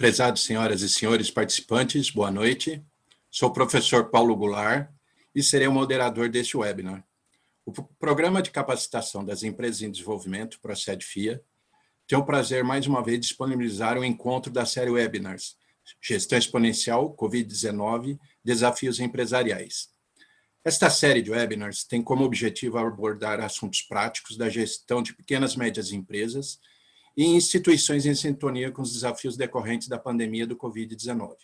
Prezados senhoras e senhores participantes, boa noite. Sou o professor Paulo Goulart e serei o moderador deste webinar. O Programa de Capacitação das Empresas em Desenvolvimento, Procede FIA, tem o prazer, mais uma vez, de disponibilizar um encontro da série Webinars, Gestão Exponencial, Covid-19, Desafios Empresariais. Esta série de webinars tem como objetivo abordar assuntos práticos da gestão de pequenas e médias empresas e instituições em sintonia com os desafios decorrentes da pandemia do Covid-19.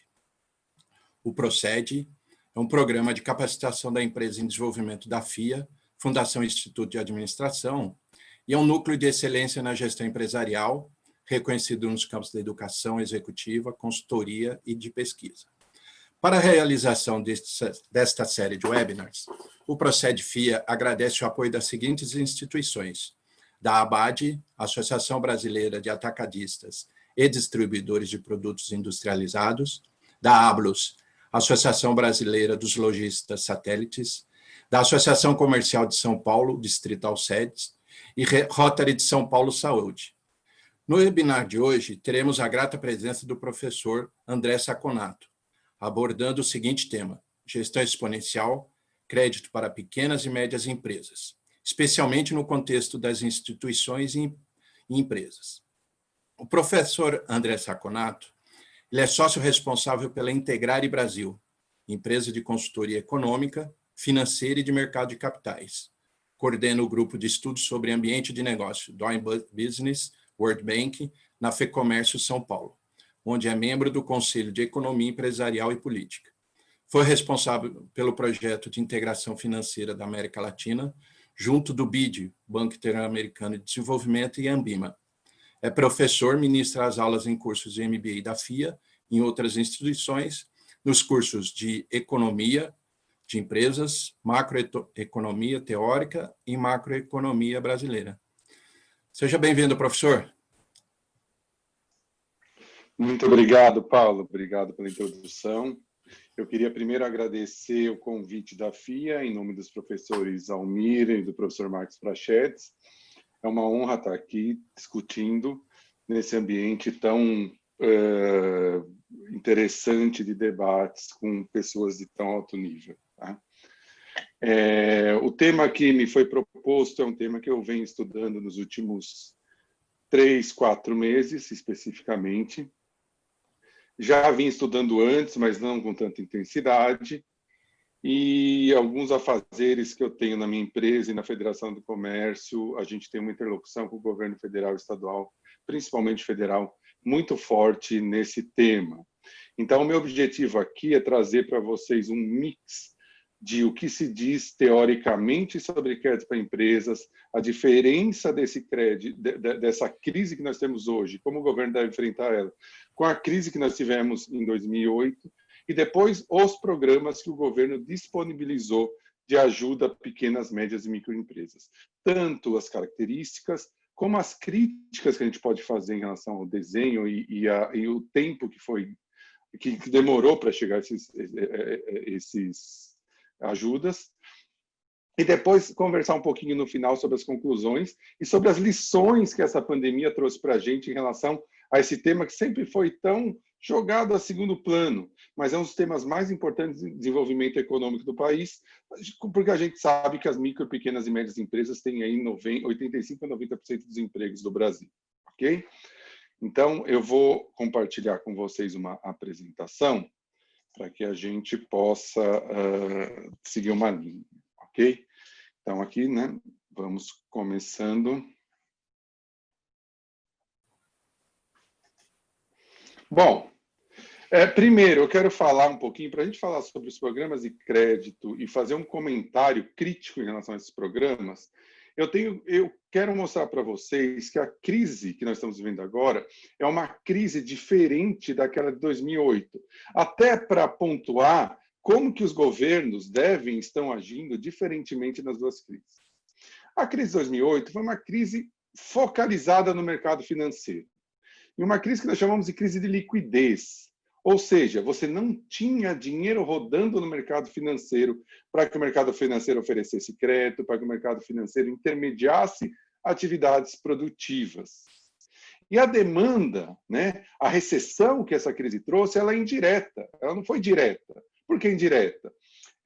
O Procede é um programa de capacitação da empresa em desenvolvimento da FIA, Fundação Instituto de Administração, e é um núcleo de excelência na gestão empresarial, reconhecido nos campos da educação executiva, consultoria e de pesquisa. Para a realização desta série de webinars, o Procede FIA agradece o apoio das seguintes instituições: da ABAD, Associação Brasileira de Atacadistas e Distribuidores de Produtos Industrializados, da ABLOS, Associação Brasileira dos Lojistas Satélites, da Associação Comercial de São Paulo, Distrital Sedes, e Rotary de São Paulo Saúde. No webinar de hoje, teremos a grata presença do professor André Saconato, abordando o seguinte tema: gestão exponencial, crédito para pequenas e médias empresas, especialmente no contexto das instituições e empresas. O professor André Saconato, ele é sócio responsável pela Integrare Brasil, empresa de consultoria econômica, financeira e de mercado de capitais. Coordena o grupo de estudos sobre ambiente de negócio, Doing Business, World Bank, na FEComércio São Paulo, onde é membro do Conselho de Economia Empresarial e Política. Foi responsável pelo projeto de integração financeira da América Latina, junto do BID, Banco Interamericano de Desenvolvimento, e Ambima. É professor, ministra as aulas em cursos de MBA da FIA, em outras instituições, nos cursos de Economia de Empresas, Macroeconomia Teórica e Macroeconomia Brasileira. Seja bem-vindo, professor. Muito obrigado, Paulo. Obrigado pela introdução. Eu queria primeiro agradecer o convite da FIA, em nome dos professores Almir e do professor Marcos Prachetes. É uma honra estar aqui discutindo nesse ambiente tão interessante de debates com pessoas de tão alto nível. Tá? O tema que me foi proposto é um tema que eu venho estudando nos últimos 3, 4 meses, especificamente. Já vim estudando antes, mas não com tanta intensidade. E alguns afazeres que eu tenho na minha empresa e na Federação do Comércio, a gente tem uma interlocução com o governo federal e estadual, principalmente federal, muito forte nesse tema. Então, o meu objetivo aqui é trazer para vocês um mix de o que se diz teoricamente sobre crédito para empresas, a diferença desse crédito, dessa crise que nós temos hoje, como o governo deve enfrentar ela, com a crise que nós tivemos em 2008, e depois os programas que o governo disponibilizou de ajuda a pequenas, médias e microempresas. Tanto as características, como as críticas que a gente pode fazer em relação ao desenho e o tempo que demorou para chegar esses ajudas. E depois conversar um pouquinho no final sobre as conclusões e sobre as lições que essa pandemia trouxe para a gente em relação a esse tema que sempre foi tão jogado a segundo plano, mas é um dos temas mais importantes de desenvolvimento econômico do país, porque a gente sabe que as micro, pequenas e médias empresas têm aí 85% a 90% dos empregos do Brasil, ok? Então, eu vou compartilhar com vocês uma apresentação para que a gente possa seguir uma linha, ok? Então, aqui, né, vamos começando. Bom, primeiro eu quero falar um pouquinho, para a gente falar sobre os programas de crédito e fazer um comentário crítico em relação a esses programas, eu quero mostrar para vocês que a crise que nós estamos vivendo agora é uma crise diferente daquela de 2008, até para pontuar como que os governos estão agindo diferentemente nas duas crises. A crise de 2008 foi uma crise focalizada no mercado financeiro. E uma crise que nós chamamos de crise de liquidez. Ou seja, você não tinha dinheiro rodando no mercado financeiro para que o mercado financeiro oferecesse crédito, para que o mercado financeiro intermediasse atividades produtivas. E a demanda, né, a recessão que essa crise trouxe, ela é indireta, ela não foi direta. Por que indireta?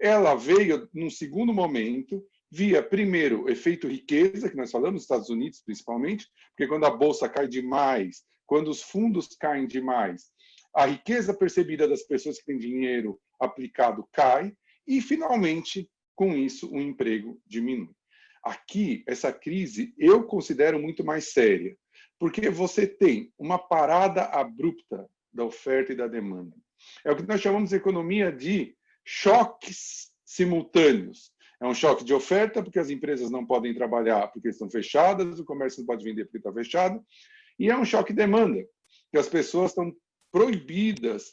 Ela veio, num segundo momento, via, primeiro, efeito riqueza, que nós falamos, nos Estados Unidos principalmente, porque quando a bolsa cai demais, quando os fundos caem demais, a riqueza percebida das pessoas que têm dinheiro aplicado cai, e, finalmente, com isso, o emprego diminui. Aqui, essa crise, eu considero muito mais séria, porque você tem uma parada abrupta da oferta e da demanda. É o que nós chamamos de economia de choques simultâneos. É um choque de oferta, porque as empresas não podem trabalhar porque estão fechadas, o comércio não pode vender porque está fechado, e é um choque de demanda, que as pessoas estão proibidas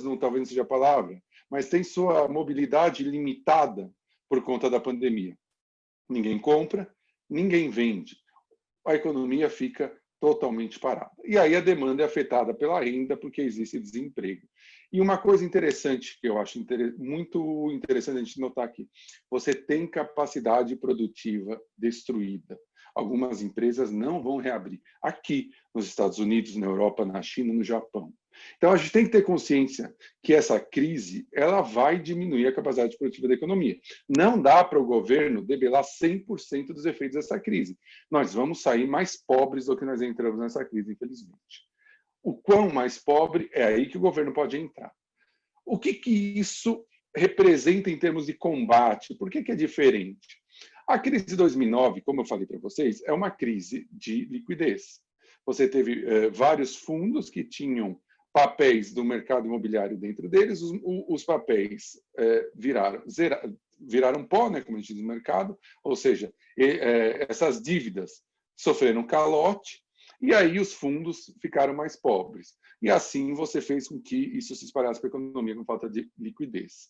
não, talvez não seja a palavra, mas têm sua mobilidade limitada por conta da pandemia. Ninguém compra, ninguém vende. A economia fica totalmente parada. E aí a demanda é afetada pela renda, porque existe desemprego. E uma coisa interessante, que eu acho muito interessante a gente notar aqui, você tem capacidade produtiva destruída. Algumas empresas não vão reabrir. Aqui, nos Estados Unidos, na Europa, na China, no Japão. Então, a gente tem que ter consciência que essa crise ela vai diminuir a capacidade produtiva da economia. Não dá para o governo debelar 100% dos efeitos dessa crise. Nós vamos sair mais pobres do que nós entramos nessa crise, infelizmente. O quão mais pobre, é aí que o governo pode entrar. O que isso representa em termos de combate? Por que é diferente? A crise de 2009, como eu falei para vocês, é uma crise de liquidez. Você teve vários fundos que tinham papéis do mercado imobiliário dentro deles, os papéis viraram pó, né, como a gente diz no mercado, ou seja, essas dívidas sofreram calote, e aí os fundos ficaram mais pobres. E assim você fez com que isso se espalhasse para a economia com falta de liquidez.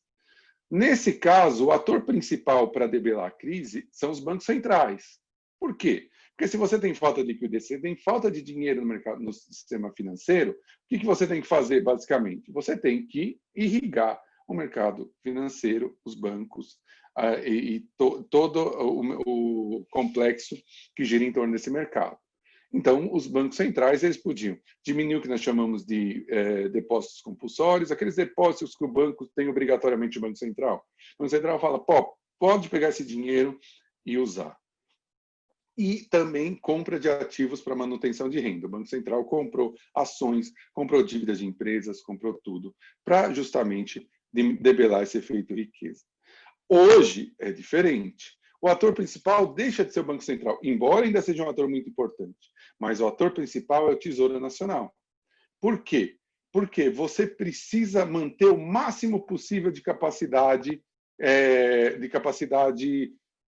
Nesse caso, o ator principal para debelar a crise são os bancos centrais. Por quê? Porque se você tem falta de liquidez, você tem falta de dinheiro no mercado, no sistema financeiro, o que você tem que fazer, basicamente? Você tem que irrigar o mercado financeiro, os bancos e todo o complexo que gira em torno desse mercado. Então, os bancos centrais eles podiam diminuir o que nós chamamos de depósitos compulsórios, aqueles depósitos que o banco tem obrigatoriamente o Banco Central. O Banco Central fala, pode pegar esse dinheiro e usar. E também compra de ativos para manutenção de renda. O Banco Central comprou ações, comprou dívidas de empresas, comprou tudo, para justamente debelar esse efeito riqueza. Hoje é diferente. O ator principal deixa de ser o Banco Central, embora ainda seja um ator muito importante, mas o ator principal é o Tesouro Nacional. Por quê? Porque você precisa manter o máximo possível de capacidade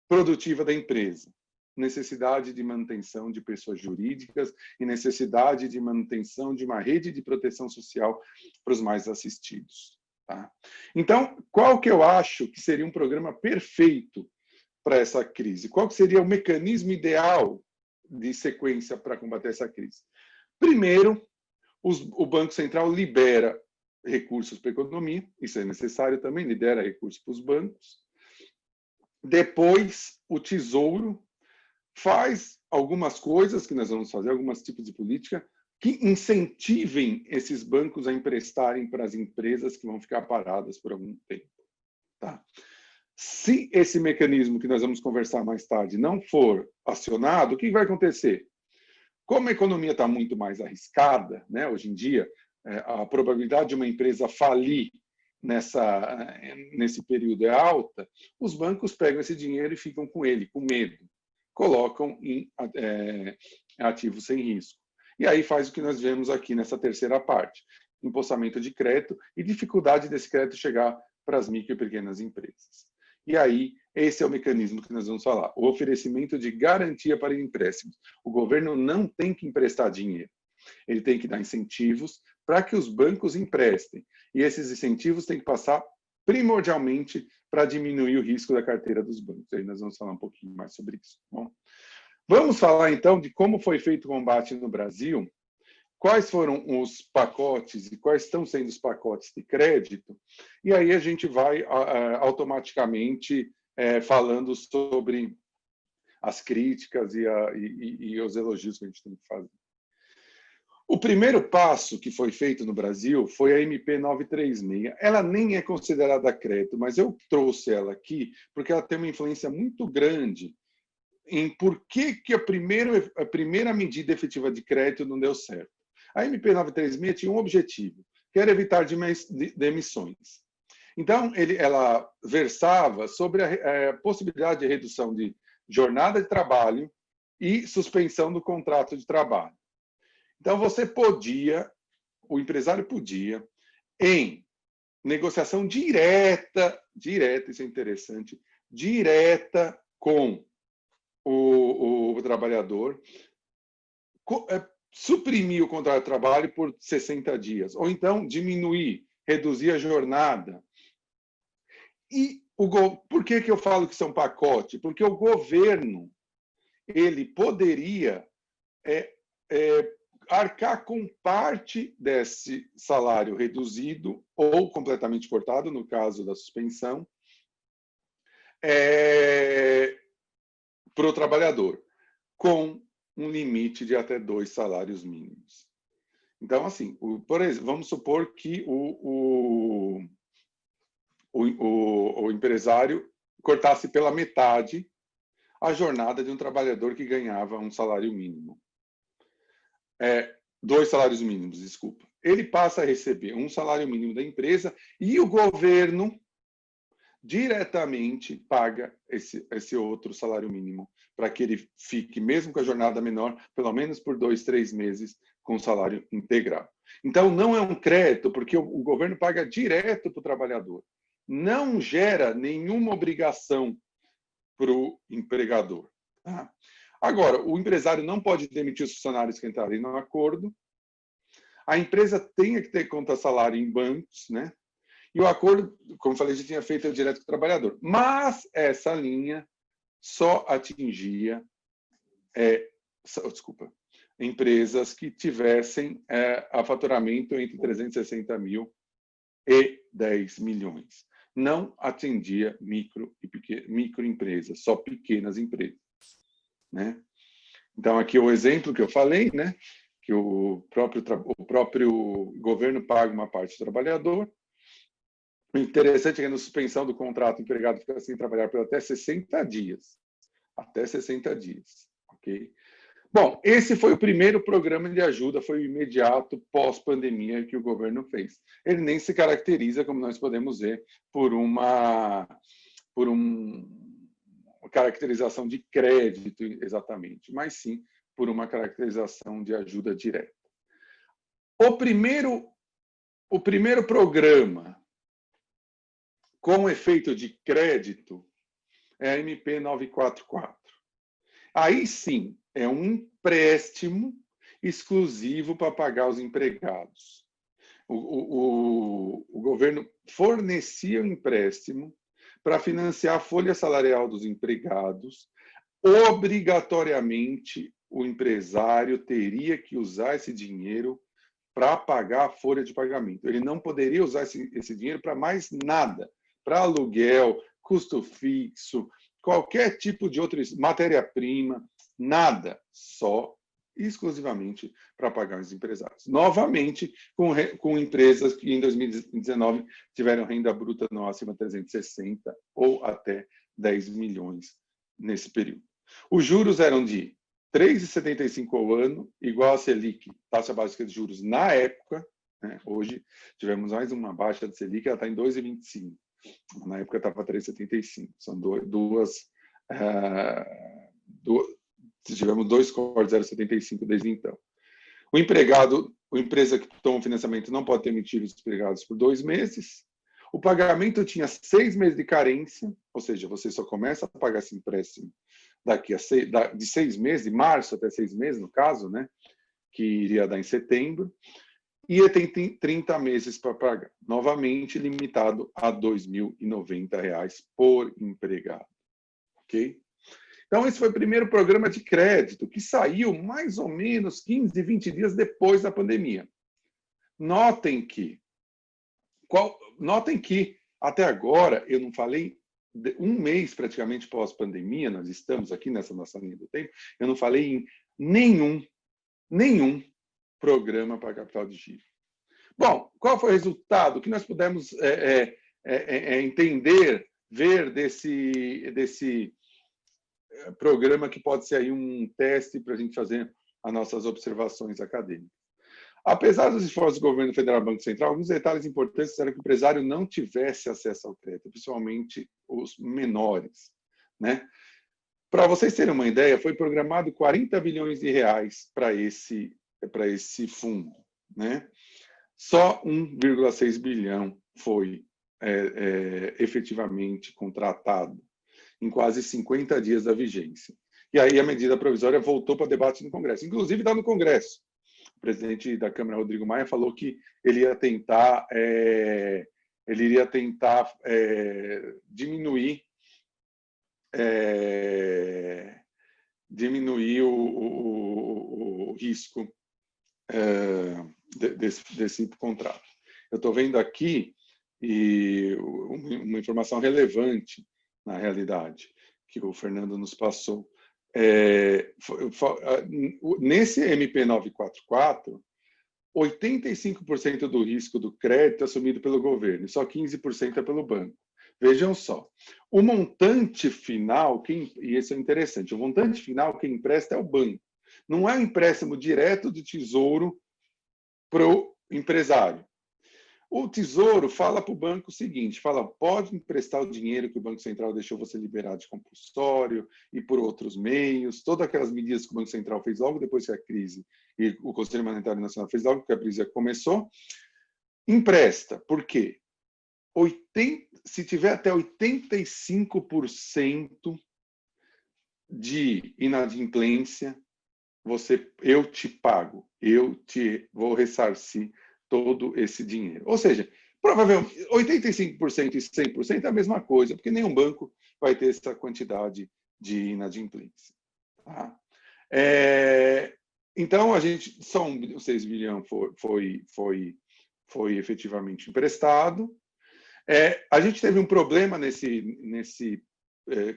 produtiva da empresa. Necessidade de manutenção de pessoas jurídicas e necessidade de manutenção de uma rede de proteção social para os mais assistidos. Tá? Então, qual que eu acho que seria um programa perfeito para essa crise? Qual que seria o mecanismo ideal de sequência para combater essa crise? Primeiro, o Banco Central libera recursos para a economia, isso é necessário também, libera recursos para os bancos. Depois, o Tesouro faz algumas coisas que nós vamos fazer, alguns tipos de política, que incentivem esses bancos a emprestarem para as empresas que vão ficar paradas por algum tempo. Tá? Se esse mecanismo que nós vamos conversar mais tarde não for acionado, o que vai acontecer? Como a economia está muito mais arriscada, né, hoje em dia, a probabilidade de uma empresa falir nesse período é alta, os bancos pegam esse dinheiro e ficam com ele, com medo. Colocam em ativos sem risco. E aí faz o que nós vemos aqui nessa terceira parte, empossamento de crédito e dificuldade desse crédito chegar para as micro e pequenas empresas. E aí, esse é o mecanismo que nós vamos falar, o oferecimento de garantia para empréstimos. O governo não tem que emprestar dinheiro, ele tem que dar incentivos para que os bancos emprestem. E esses incentivos têm que passar primordialmente para diminuir o risco da carteira dos bancos. Aí nós vamos falar um pouquinho mais sobre isso. Bom, vamos falar então de como foi feito o combate no Brasil, quais foram os pacotes e quais estão sendo os pacotes de crédito, e aí a gente vai automaticamente falando sobre as críticas e os elogios que a gente tem que fazer. O primeiro passo que foi feito no Brasil foi a MP 936. Ela nem é considerada crédito, mas eu trouxe ela aqui porque ela tem uma influência muito grande em por que a primeira medida efetiva de crédito não deu certo. A MP 936 tinha um objetivo, que era evitar demissões. Então, ela versava sobre a possibilidade de redução de jornada de trabalho e suspensão do contrato de trabalho. Então, o empresário podia, em negociação direta, isso é interessante, direta com o trabalhador, suprimir o contrato de trabalho por 60 dias, ou então diminuir, reduzir a jornada. E por que eu falo que isso é um pacote? Porque o governo ele poderia arcar com parte desse salário reduzido ou completamente cortado, no caso da suspensão, para o trabalhador, com um limite de até 2 salários mínimos. Então, assim, por exemplo, vamos supor que o empresário cortasse pela metade a jornada de um trabalhador que ganhava um salário mínimo. 2 salários mínimos, desculpa. Ele passa a receber um salário mínimo da empresa e o governo diretamente paga esse outro salário mínimo para que ele fique, mesmo com a jornada menor, pelo menos por 2, 3 meses com salário integral. Então, não é um crédito, porque o governo paga direto para o trabalhador. Não gera nenhuma obrigação para o empregador. Tá? Agora, o empresário não pode demitir os funcionários que entrarem no acordo. A empresa tem que ter conta salário em bancos, né? E o acordo, como falei, já tinha feito direto com o trabalhador. Mas essa linha só atingia, empresas que tivessem a faturamento entre 360 mil e 10 milhões. Não atendia microempresas, só pequenas empresas. Né? Então, aqui o exemplo que eu falei, né? Que o próprio governo paga uma parte do trabalhador. O interessante é que na suspensão do contrato, o empregado fica sem trabalhar por até 60 dias. Até 60 dias. Ok? Bom, esse foi o primeiro programa de ajuda, foi o imediato pós-pandemia que o governo fez. Ele nem se caracteriza, como nós podemos ver, por uma caracterização de crédito exatamente, mas sim por uma caracterização de ajuda direta. O primeiro programa com efeito de crédito é a MP 944. Aí sim, é um empréstimo exclusivo para pagar os empregados. O governo fornecia o empréstimo para financiar a folha salarial dos empregados. Obrigatoriamente, o empresário teria que usar esse dinheiro para pagar a folha de pagamento. Ele não poderia usar esse dinheiro para mais nada, para aluguel, custo fixo, qualquer tipo de outra matéria-prima, nada, só exclusivamente para pagar os empresários. Novamente, com empresas que em 2019 tiveram renda bruta não acima de 360 ou até 10 milhões nesse período. Os juros eram de 3,75 ao ano, igual a Selic, taxa básica de juros na época. Né? Hoje tivemos mais uma baixa de Selic, ela está em 2,25. Na época estava 3,75. São tivemos 2 cortes 0,75 desde então. A empresa que toma financiamento não pode demitir os empregados por 2 meses. O pagamento tinha 6 meses de carência, ou seja, você só começa a pagar esse empréstimo de 6 meses, de março até 6 meses, no caso, né, que iria dar em setembro, e tem 30 meses para pagar, novamente limitado a R$ 2.090 por empregado. Ok? Então, esse foi o primeiro programa de crédito, que saiu mais ou menos 15, 20 dias depois da pandemia. Notem que, até agora, eu não falei, um mês praticamente pós-pandemia, nós estamos aqui nessa nossa linha do tempo, eu não falei em nenhum programa para capital de giro. Bom, qual foi o resultado? O que nós pudemos entender, ver desse programa que pode ser aí um teste para a gente fazer as nossas observações acadêmicas. Apesar dos esforços do governo federal e Banco Central, alguns detalhes importantes eram que o empresário não tivesse acesso ao crédito, principalmente os menores, né? Para vocês terem uma ideia, foi programado 40 bilhões de reais para esse fundo, né? Só 1,6 bilhão foi efetivamente contratado em quase 50 dias da vigência. E aí a medida provisória voltou para debate no Congresso. Inclusive, está no Congresso. O presidente da Câmara, Rodrigo Maia, falou que ele iria tentar diminuir o risco desse contrato. Eu estou vendo aqui uma informação relevante, na realidade, que o Fernando nos passou. Nesse MP 944, 85% do risco do crédito é assumido pelo governo, e só 15% é pelo banco. Vejam só, o montante final, e isso é interessante, o montante final quem empresta é o banco. Não é um empréstimo direto do Tesouro para o empresário. O Tesouro fala para o banco o seguinte, fala, pode emprestar o dinheiro que o Banco Central deixou você liberar de compulsório e por outros meios, todas aquelas medidas que o Banco Central fez logo depois que a crise, e o Conselho Monetário Nacional fez logo que a crise começou, empresta. Por quê? Se tiver até 85% de inadimplência, eu te pago, eu te vou ressarcir todo esse dinheiro. Ou seja, provavelmente 85% e 100% é a mesma coisa, porque nenhum banco vai ter essa quantidade de inadimplência. Tá? Então, só 6 bilhões foi efetivamente emprestado. A gente teve um problema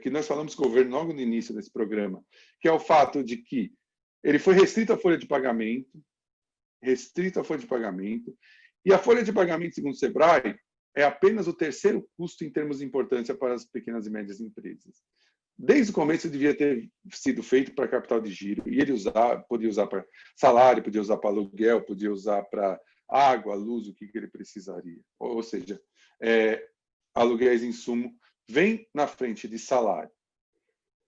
que nós falamos com o governo logo no início desse programa, que é o fato de que ele foi restrito à folha de pagamento, e a folha de pagamento, segundo o Sebrae, é apenas o terceiro custo em termos de importância para as pequenas e médias empresas. Desde o começo, devia ter sido feito para capital de giro, e ele podia usar para salário, podia usar para aluguel, podia usar para água, luz, o que ele precisaria. Ou seja, aluguéis e insumo vem na frente de salário.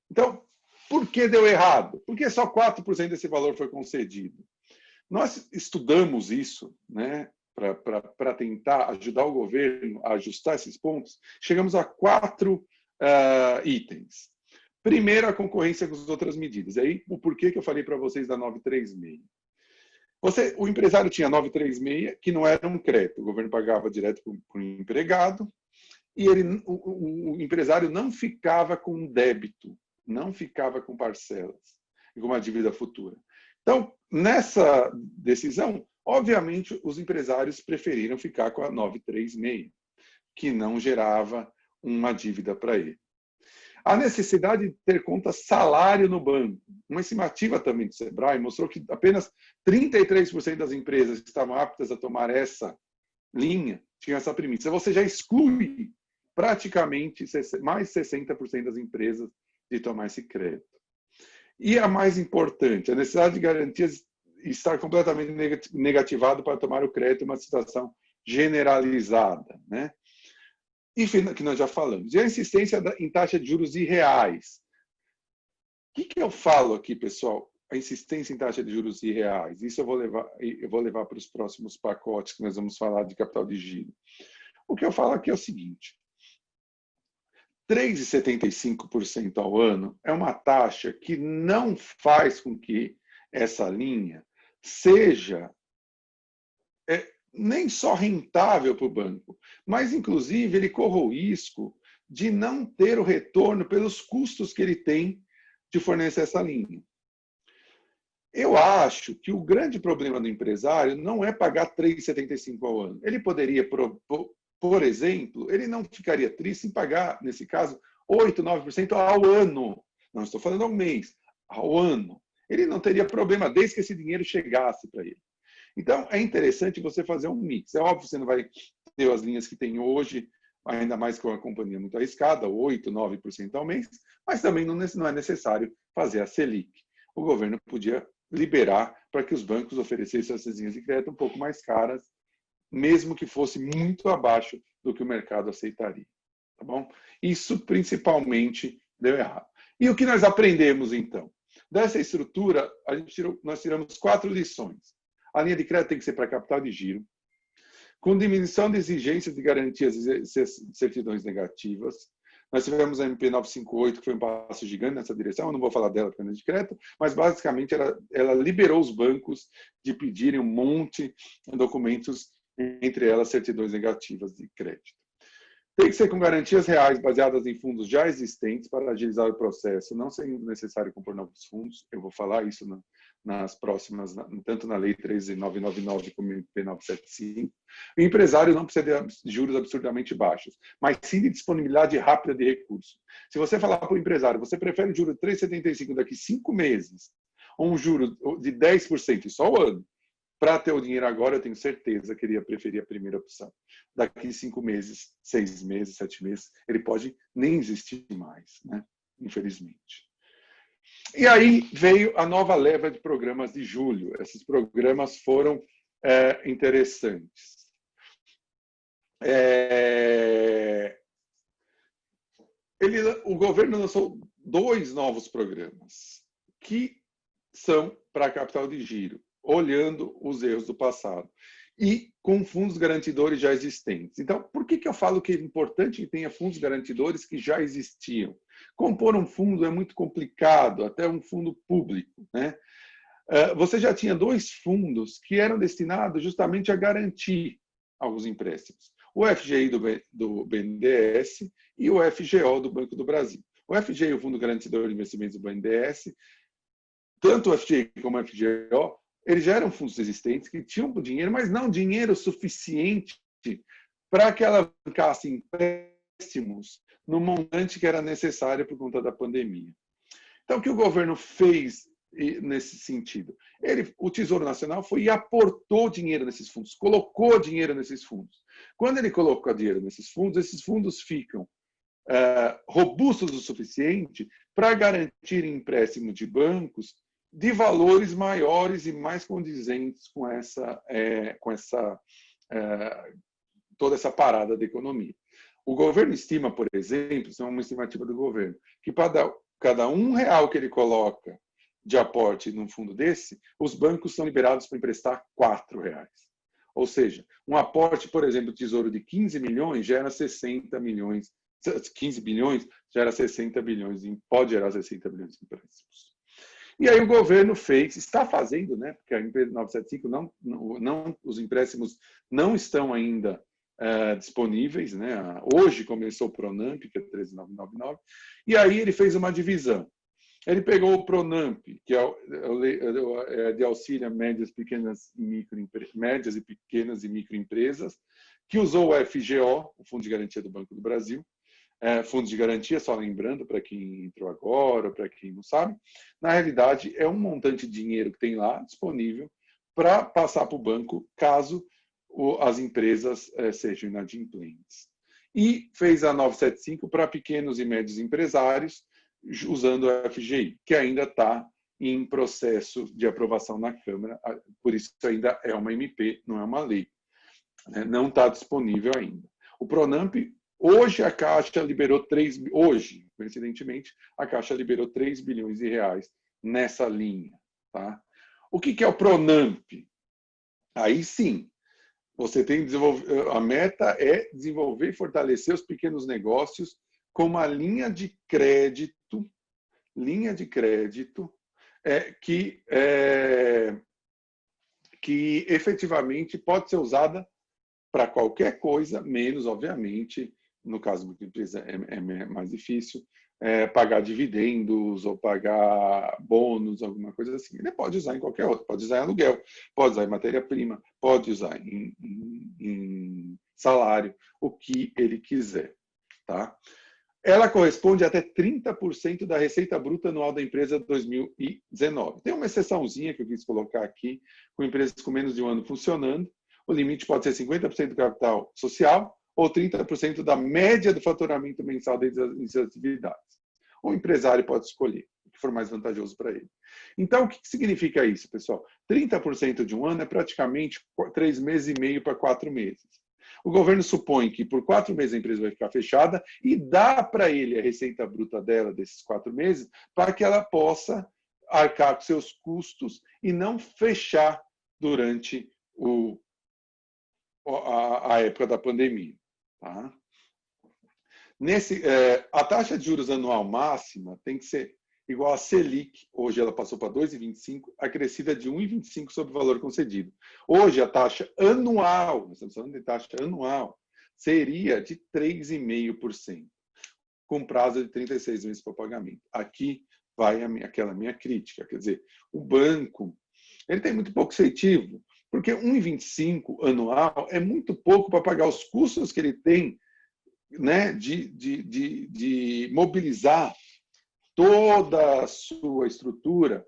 Então, por que deu errado? Porque só 4% desse valor foi concedido. Nós estudamos isso, né, para tentar ajudar o governo a ajustar esses pontos. Chegamos a 4 itens. Primeiro, a concorrência com as outras medidas. Aí, o porquê que eu falei para vocês da 936. O empresário tinha 936, que não era um crédito. O governo pagava direto para o empregado, e o empresário não ficava com débito, não ficava com parcelas e com uma dívida futura. Então, nessa decisão, obviamente, os empresários preferiram ficar com a 936, que não gerava uma dívida para ele. A necessidade de ter conta salário no banco. Uma estimativa também do Sebrae mostrou que apenas 33% das empresas que estavam aptas a tomar essa linha tinham essa premissa. Você já exclui praticamente mais 60% das empresas de tomar esse crédito. E a mais importante, a necessidade de garantias estar completamente negativado para tomar o crédito em uma situação generalizada, né? E que nós já falamos. E a insistência em taxa de juros irreais. O que eu falo aqui, pessoal? A insistência em taxa de juros irreais. Isso eu vou levar para os próximos pacotes que nós vamos falar de capital de giro. O que eu falo aqui é o seguinte: 3,75% ao ano é uma taxa que não faz com que essa linha seja nem só rentável para o banco, mas, inclusive, ele corre o risco de não ter o retorno pelos custos que ele tem de fornecer essa linha. Eu acho que o grande problema do empresário não é pagar 3,75% ao ano. Ele poderia, por exemplo, ele não ficaria triste em pagar, nesse caso, 8%, 9% ao ano. Não estou falando ao mês, ao ano. Ele não teria problema desde que esse dinheiro chegasse para ele. Então, é interessante você fazer um mix. É óbvio que você não vai ter as linhas que tem hoje, ainda mais com a companhia muito arriscada, 8%, 9% ao mês, mas também não é necessário fazer a Selic. O governo podia liberar para que os bancos oferecessem essas linhas de crédito um pouco mais caras, mesmo que fosse muito abaixo do que o mercado aceitaria. Tá bom? Isso principalmente deu errado. E o que nós aprendemos, então? Dessa estrutura, nós tiramos 4 lições. A linha de crédito tem que ser para capital de giro, com diminuição de exigências de garantias e certidões negativas. Nós tivemos a MP 958, que foi um passo gigante nessa direção, eu não vou falar dela porque não é de crédito, mas basicamente ela liberou os bancos de pedirem um monte de documentos, entre elas certidões negativas de crédito. Tem que ser com garantias reais baseadas em fundos já existentes para agilizar o processo, não sendo necessário compor novos fundos. Eu vou falar isso nas próximas, tanto na Lei 13.999 como na MP 975. O empresário não precisa de juros absurdamente baixos, mas sim de disponibilidade rápida de recursos. Se você falar para o empresário, você prefere um juro de 3,75 daqui 5 meses, ou um juro de 10% só o ano, para ter o dinheiro agora, eu tenho certeza que ele ia preferir a primeira opção. Daqui 5 meses, 6 meses, 7 meses, ele pode nem existir mais, né? Infelizmente. E aí veio a nova leva de programas de julho. Esses programas foram interessantes. O governo lançou 2 novos programas que são para capital de giro, olhando os erros do passado e com fundos garantidores já existentes. Então, por que eu falo que é importante que tenha fundos garantidores que já existiam? Compor um fundo é muito complicado, até um fundo público, né? Você já tinha 2 fundos que eram destinados justamente a garantir alguns empréstimos. O FGI do BNDES e o FGO do Banco do Brasil. O FGI, o Fundo Garantidor de Investimentos do BNDES, tanto o FGI como o FGO, eles já eram fundos existentes que tinham dinheiro, mas não dinheiro suficiente para que alavancassem empréstimos no montante que era necessário por conta da pandemia. Então, o que o governo fez nesse sentido? O Tesouro Nacional foi e aportou dinheiro nesses fundos, colocou dinheiro nesses fundos. Quando ele coloca dinheiro nesses fundos, esses fundos ficam robustos o suficiente para garantir empréstimo de bancos de valores maiores e mais condizentes com toda essa parada da economia. O governo estima, por exemplo, isso é uma estimativa do governo, que para cada R$1 que ele coloca de aporte num fundo desse, os bancos são liberados para emprestar R$4. Ou seja, um aporte, por exemplo, do Tesouro de 15 milhões gera 60 milhões, 15 bilhões gera 60 bilhões, pode gerar 60 bilhões de empréstimos. E aí o governo está fazendo, né? Porque a MP 975 os empréstimos não estão ainda disponíveis, né? Hoje começou o Pronamp, que é 13.999, e aí ele fez uma divisão. Ele pegou o Pronamp, que é de auxílio a médias e pequenas e microempresas, que usou o FGO, o Fundo de Garantia do Banco do Brasil. Fundos de garantia, só lembrando para quem entrou agora, para quem não sabe, na realidade é um montante de dinheiro que tem lá disponível para passar para o banco caso as empresas sejam inadimplentes. E fez a 975 para pequenos e médios empresários, usando o FGI, que ainda está em processo de aprovação na Câmara, por isso ainda é uma MP, não é uma lei. Não está disponível ainda. O Pronamp, hoje a Caixa liberou coincidentemente, a Caixa liberou 3 bilhões de reais nessa linha. Tá? O que é o Pronamp? Aí sim, você tem que desenvolver, a meta é desenvolver e fortalecer os pequenos negócios com uma linha de crédito que efetivamente pode ser usada para qualquer coisa, menos, obviamente, no caso de empresa é mais difícil, pagar dividendos ou pagar bônus, alguma coisa assim. Ele pode usar em qualquer outro, pode usar em aluguel, pode usar em matéria-prima, pode usar em salário, o que ele quiser. Tá? ela corresponde a até 30% da receita bruta anual da empresa 2019. Tem uma exceçãozinha que eu quis colocar aqui, com empresas com menos de um ano funcionando. O limite pode ser 50% do capital social ou 30% da média do faturamento mensal das atividades. O empresário pode escolher o que for mais vantajoso para ele. Então, o que significa isso, pessoal? 30% de um ano é praticamente 3 meses e meio para 4 meses. O governo supõe que por 4 meses a empresa vai ficar fechada e dá para ele a receita bruta dela desses 4 meses para que ela possa arcar com seus custos e não fechar durante a época da pandemia. Tá? A taxa de juros anual máxima tem que ser igual a Selic, hoje ela passou para 2,25, acrescida de 1,25 sobre o valor concedido. Hoje a taxa anual, nós estamos falando de taxa anual, seria de 3,5%, com prazo de 36 meses para pagamento. Aqui vai aquela minha crítica, quer dizer, o banco ele tem muito pouco incentivo, porque 1,25 anual é muito pouco para pagar os custos que ele tem, né, de mobilizar toda a sua estrutura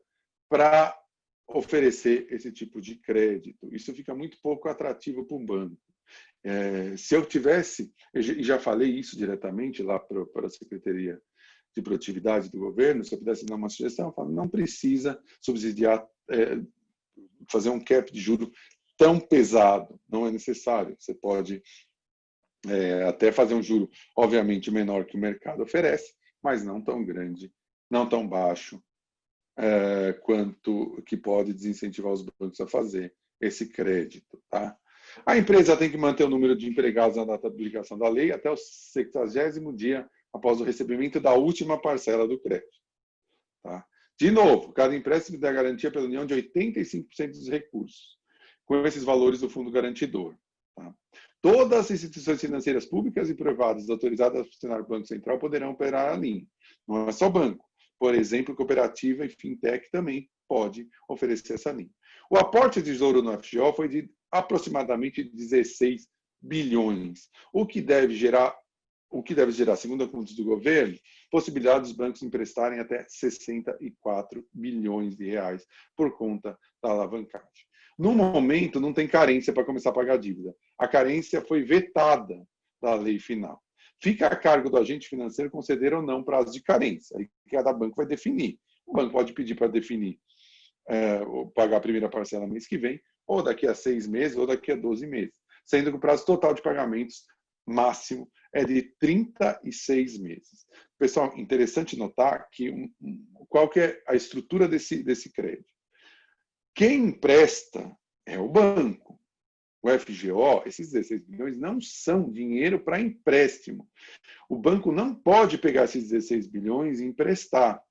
para oferecer esse tipo de crédito. Isso fica muito pouco atrativo para um banco. Se eu tivesse, e já falei isso diretamente lá para a Secretaria de Produtividade do governo, se eu pudesse dar uma sugestão, eu falo, não precisa subsidiar, fazer um cap de juro tão pesado, não é necessário. Você pode até fazer um juro, obviamente, menor que o mercado oferece, mas não tão grande, não tão baixo, quanto que pode desincentivar os bancos a fazer esse crédito. Tá? A empresa tem que manter o número de empregados na data da publicação da lei até o 60º dia após o recebimento da última parcela do crédito. Tá? De novo, cada empréstimo dá garantia pela União de 85% dos recursos, com esses valores do fundo garantidor. Tá? Todas as instituições financeiras públicas e privadas autorizadas a funcionar o Banco Central poderão operar a linha. Não é só banco. Por exemplo, cooperativa e fintech também pode oferecer essa linha. O aporte de tesouro no FGO foi de aproximadamente 16 bilhões, o que deve gerar, segundo a contas do governo, possibilidade dos bancos emprestarem até 64 bilhões de reais por conta da alavancagem. No momento, não tem carência para começar a pagar a dívida. A carência foi vetada da lei final. Fica a cargo do agente financeiro conceder ou não prazo de carência. Aí cada banco vai definir. O banco pode pedir para definir, pagar a primeira parcela no mês que vem, ou daqui a 6 meses, ou daqui a 12 meses. Sendo que o prazo total de pagamentos máximo é de 36 meses. Pessoal, interessante notar que qual que é a estrutura desse crédito. Quem empresta é o banco. O FGO, esses 16 bilhões, não são dinheiro para empréstimo. O banco não pode pegar esses 16 bilhões e emprestar.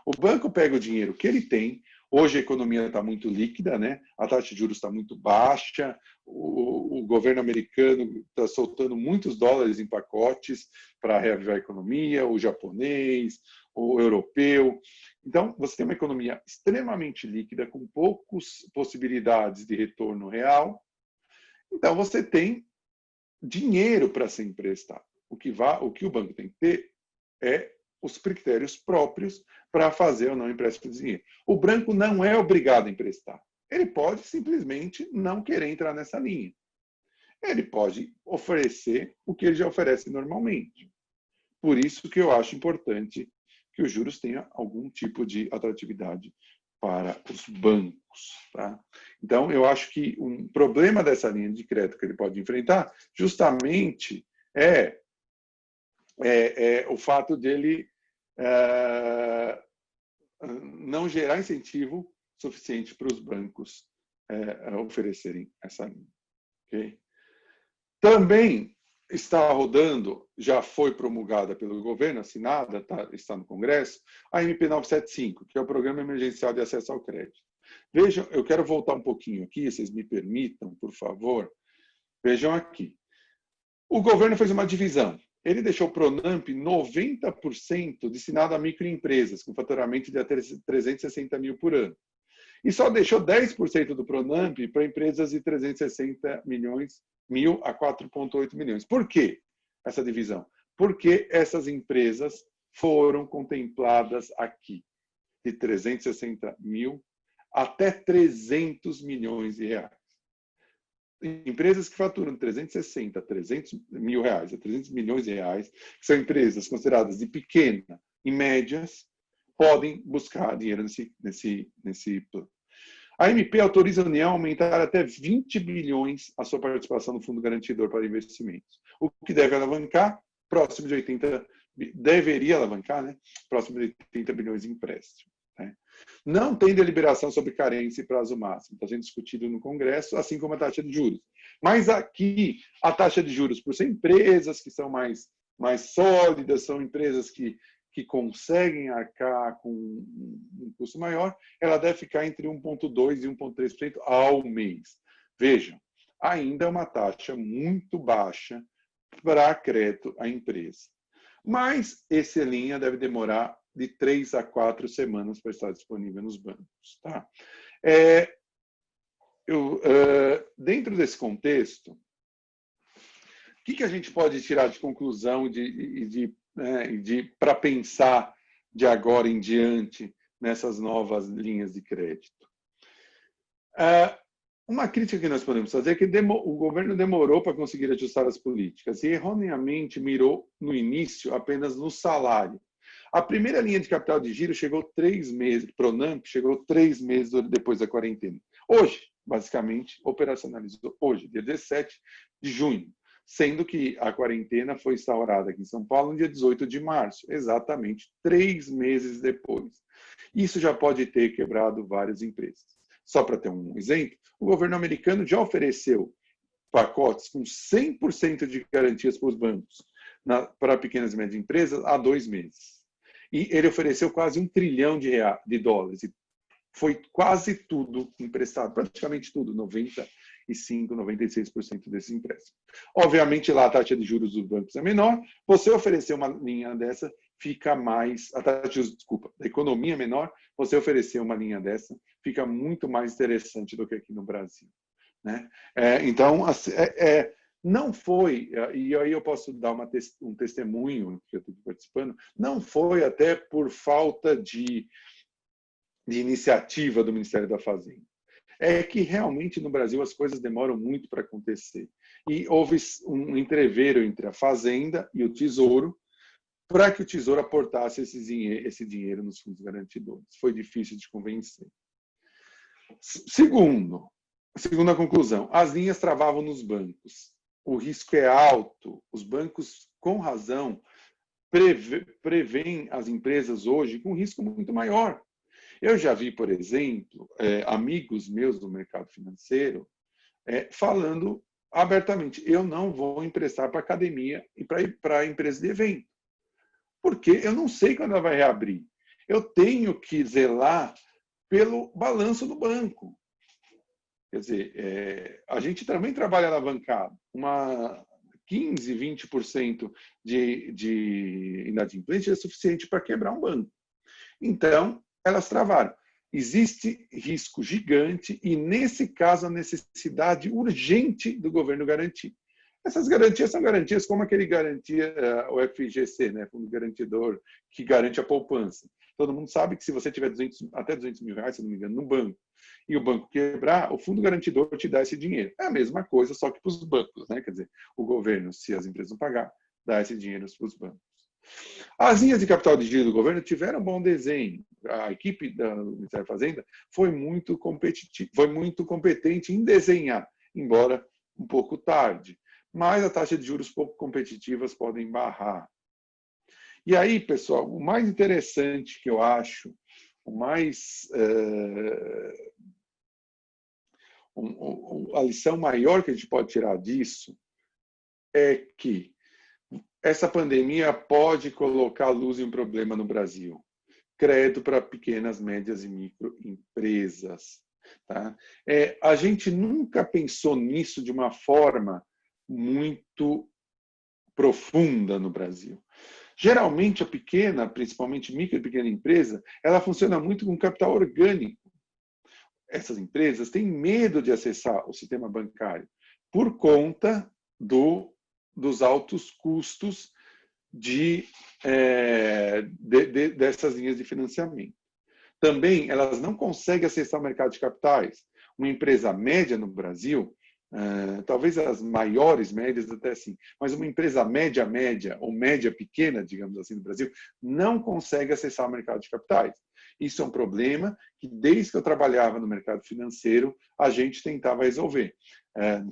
O banco pega o dinheiro que ele tem. Hoje a economia está muito líquida, né? A taxa de juros está muito baixa, o governo americano está soltando muitos dólares em pacotes para reavivar a economia, o japonês, o europeu. Então, você tem uma economia extremamente líquida, com poucas possibilidades de retorno real. Então, você tem dinheiro para ser emprestado. O que o banco tem que ter é os critérios próprios para fazer ou não empréstimo de dinheiro. O banco não é obrigado a emprestar. Ele pode simplesmente não querer entrar nessa linha. Ele pode oferecer o que ele já oferece normalmente. Por isso que eu acho importante que os juros tenham algum tipo de atratividade para os bancos. Tá? Então, eu acho que um problema dessa linha de crédito que ele pode enfrentar justamente é o fato dele não gerar incentivo suficiente para os bancos oferecerem essa linha. Okay? Também está rodando, já foi promulgada pelo governo, assinada, está no Congresso, a MP 975, que é o Programa Emergencial de Acesso ao Crédito. Vejam, eu quero voltar um pouquinho aqui, vocês me permitam, por favor. Vejam aqui. O governo fez uma divisão. Ele deixou o Pronamp 90% destinado a microempresas, com faturamento de até 360 mil por ano. E só deixou 10% do Pronamp para empresas de 360 mil a 4,8 milhões. Por quê essa divisão? porque essas empresas foram contempladas aqui, de 360 mil até 300 milhões de reais. Empresas que faturam 360 a 300 mil reais, a 300 milhões de reais, que são empresas consideradas de pequena e médias, podem buscar dinheiro nesse plano. A MP autoriza a União a aumentar até 20 bilhões a sua participação no Fundo Garantidor para Investimentos, o que deve alavancar próximo de 80, deveria alavancar, né? Próximo de 80 bilhões de empréstimo. Né? Não tem deliberação sobre carência e prazo máximo, está sendo discutido no Congresso, assim como a taxa de juros. Mas aqui, a taxa de juros, por ser empresas que são mais sólidas, são empresas que conseguem arcar com um custo maior, ela deve ficar entre 1,2% e 1,3% ao mês. Vejam, ainda é uma taxa muito baixa para crédito à empresa. Mas essa linha deve demorar de 3 a 4 semanas para estar disponível nos bancos. Tá? Dentro desse contexto, o que a gente pode tirar de conclusão para pensar de agora em diante nessas novas linhas de crédito? Uma crítica que nós podemos fazer é que o governo demorou para conseguir ajustar as políticas e erroneamente mirou no início apenas no salário. A primeira linha de capital de giro chegou 3 meses, Pronamp chegou 3 meses depois da quarentena. Hoje, basicamente, operacionalizou hoje, dia 17 de junho, sendo que a quarentena foi instaurada aqui em São Paulo no dia 18 de março, exatamente 3 meses depois. Isso já pode ter quebrado várias empresas. Só para ter um exemplo, o governo americano já ofereceu pacotes com 100% de garantias para os bancos, para pequenas e médias empresas, há 2 meses. E ele ofereceu quase $1 trilhão de dólares. E foi quase tudo emprestado, praticamente tudo, 95%, 96% desses empréstimos. Obviamente, lá a taxa de juros dos bancos é menor, você oferecer uma linha dessa fica mais, a taxa de juros, desculpa, da economia é menor, você oferecer uma linha dessa fica muito mais interessante do que aqui no Brasil. Né? Então, não foi, e aí eu posso dar um testemunho, que eu estou participando, não foi até por falta de iniciativa do Ministério da Fazenda. É que realmente no Brasil as coisas demoram muito para acontecer. E houve um entreveiro entre a Fazenda e o Tesouro para que o Tesouro aportasse esse dinheiro nos fundos garantidores. Foi difícil de convencer. Segunda conclusão, as linhas travavam nos bancos. O risco é alto. Os bancos, com razão, prevêem as empresas hoje com risco muito maior. Eu já vi, por exemplo, amigos meus do mercado financeiro falando abertamente, eu não vou emprestar para academia e para a empresa de evento, porque eu não sei quando ela vai reabrir. Eu tenho que zelar pelo balanço do banco. Quer dizer, a gente também trabalha alavancado. 15, 20% de inadimplência é suficiente para quebrar um banco. Então, elas travaram. Existe risco gigante e, nesse caso, a necessidade urgente do governo garantir. Essas garantias são garantias como aquele garantia, o FGC, né, Fundo Garantidor, que garante a poupança. Todo mundo sabe que se você tiver até 200 mil reais, se não me engano, no banco, e o banco quebrar, o Fundo Garantidor te dá esse dinheiro. É a mesma coisa, só que para os bancos. Né? Quer dizer, o governo, se as empresas não pagar, dá esse dinheiro para os bancos. As linhas de capital de giro do governo tiveram um bom desenho. A equipe do Ministério da Fazenda foi muito competente em desenhar, embora um pouco tarde. Mas a taxa de juros pouco competitivas podem barrar. E aí, pessoal, o mais interessante que eu acho, a lição maior que a gente pode tirar disso é que essa pandemia pode colocar luz em um problema no Brasil. Crédito para pequenas, médias e microempresas. Tá? A gente nunca pensou nisso de uma forma muito profunda no Brasil. Geralmente, a pequena, principalmente micro e pequena empresa, ela funciona muito com capital orgânico. Essas empresas têm medo de acessar o sistema bancário por conta dos altos custos dessas linhas de financiamento. Também, elas não conseguem acessar o mercado de capitais. Uma empresa média no Brasil, talvez as maiores médias até sim, mas uma empresa média ou média pequena, digamos assim, no Brasil, não consegue acessar o mercado de capitais. Isso é um problema que, desde que eu trabalhava no mercado financeiro, a gente tentava resolver.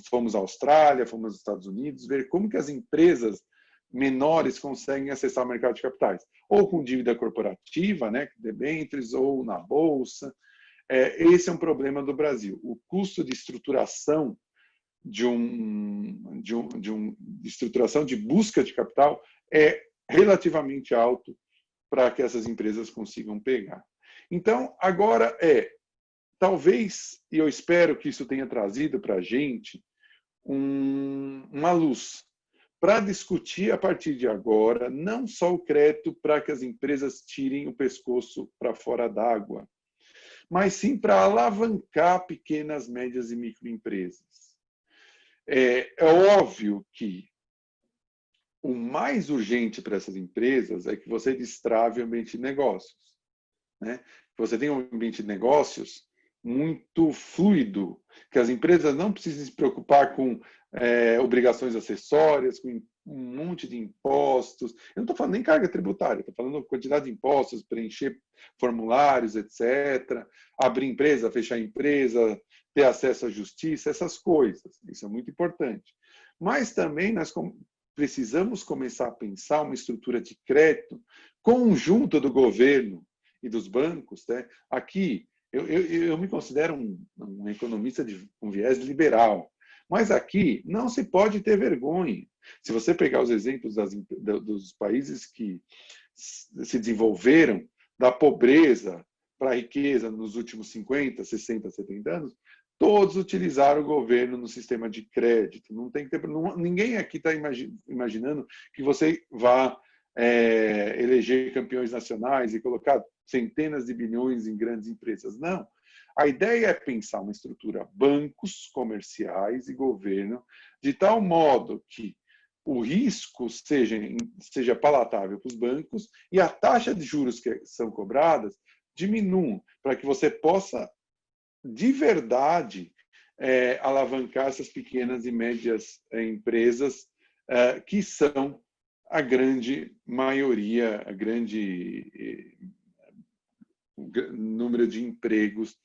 Fomos à Austrália, fomos aos Estados Unidos, ver como que as empresas menores conseguem acessar o mercado de capitais. Ou com dívida corporativa, né, debêntures, ou na Bolsa. Esse é um problema do Brasil. O custo de estruturação de estruturação de busca de capital é relativamente alto para que essas empresas consigam pegar. Então, agora talvez, e eu espero que isso tenha trazido para a gente uma luz para discutir a partir de agora, não só o crédito para que as empresas tirem o pescoço para fora d'água, mas sim para alavancar pequenas, médias e microempresas. É óbvio que o mais urgente para essas empresas é que você destrave o ambiente de negócios, né? Você tem um ambiente de negócios muito fluido, que as empresas não precisam se preocupar com obrigações acessórias, com um monte de impostos. Eu não estou falando nem carga tributária, estou falando quantidade de impostos, preencher formulários, etc., abrir empresa, fechar empresa, ter acesso à justiça, essas coisas. Isso é muito importante. Mas também nós precisamos começar a pensar uma estrutura de crédito conjunta do governo e dos bancos. Né? Aqui, eu me considero um economista com viés liberal, mas aqui não se pode ter vergonha. Se você pegar os exemplos dos países que se desenvolveram da pobreza para a riqueza nos últimos 50, 60, 70 anos, todos utilizaram o governo no sistema de crédito. Não tem que ter, ninguém aqui está imaginando que você vá eleger campeões nacionais e colocar centenas de bilhões em grandes empresas. Não. A ideia é pensar uma estrutura bancos, comerciais e governo, de tal modo que o risco seja palatável para os bancos e a taxa de juros que são cobradas diminuam, para que você possa, de verdade, alavancar essas pequenas e médias empresas que são a grande maioria, a grande número de empregos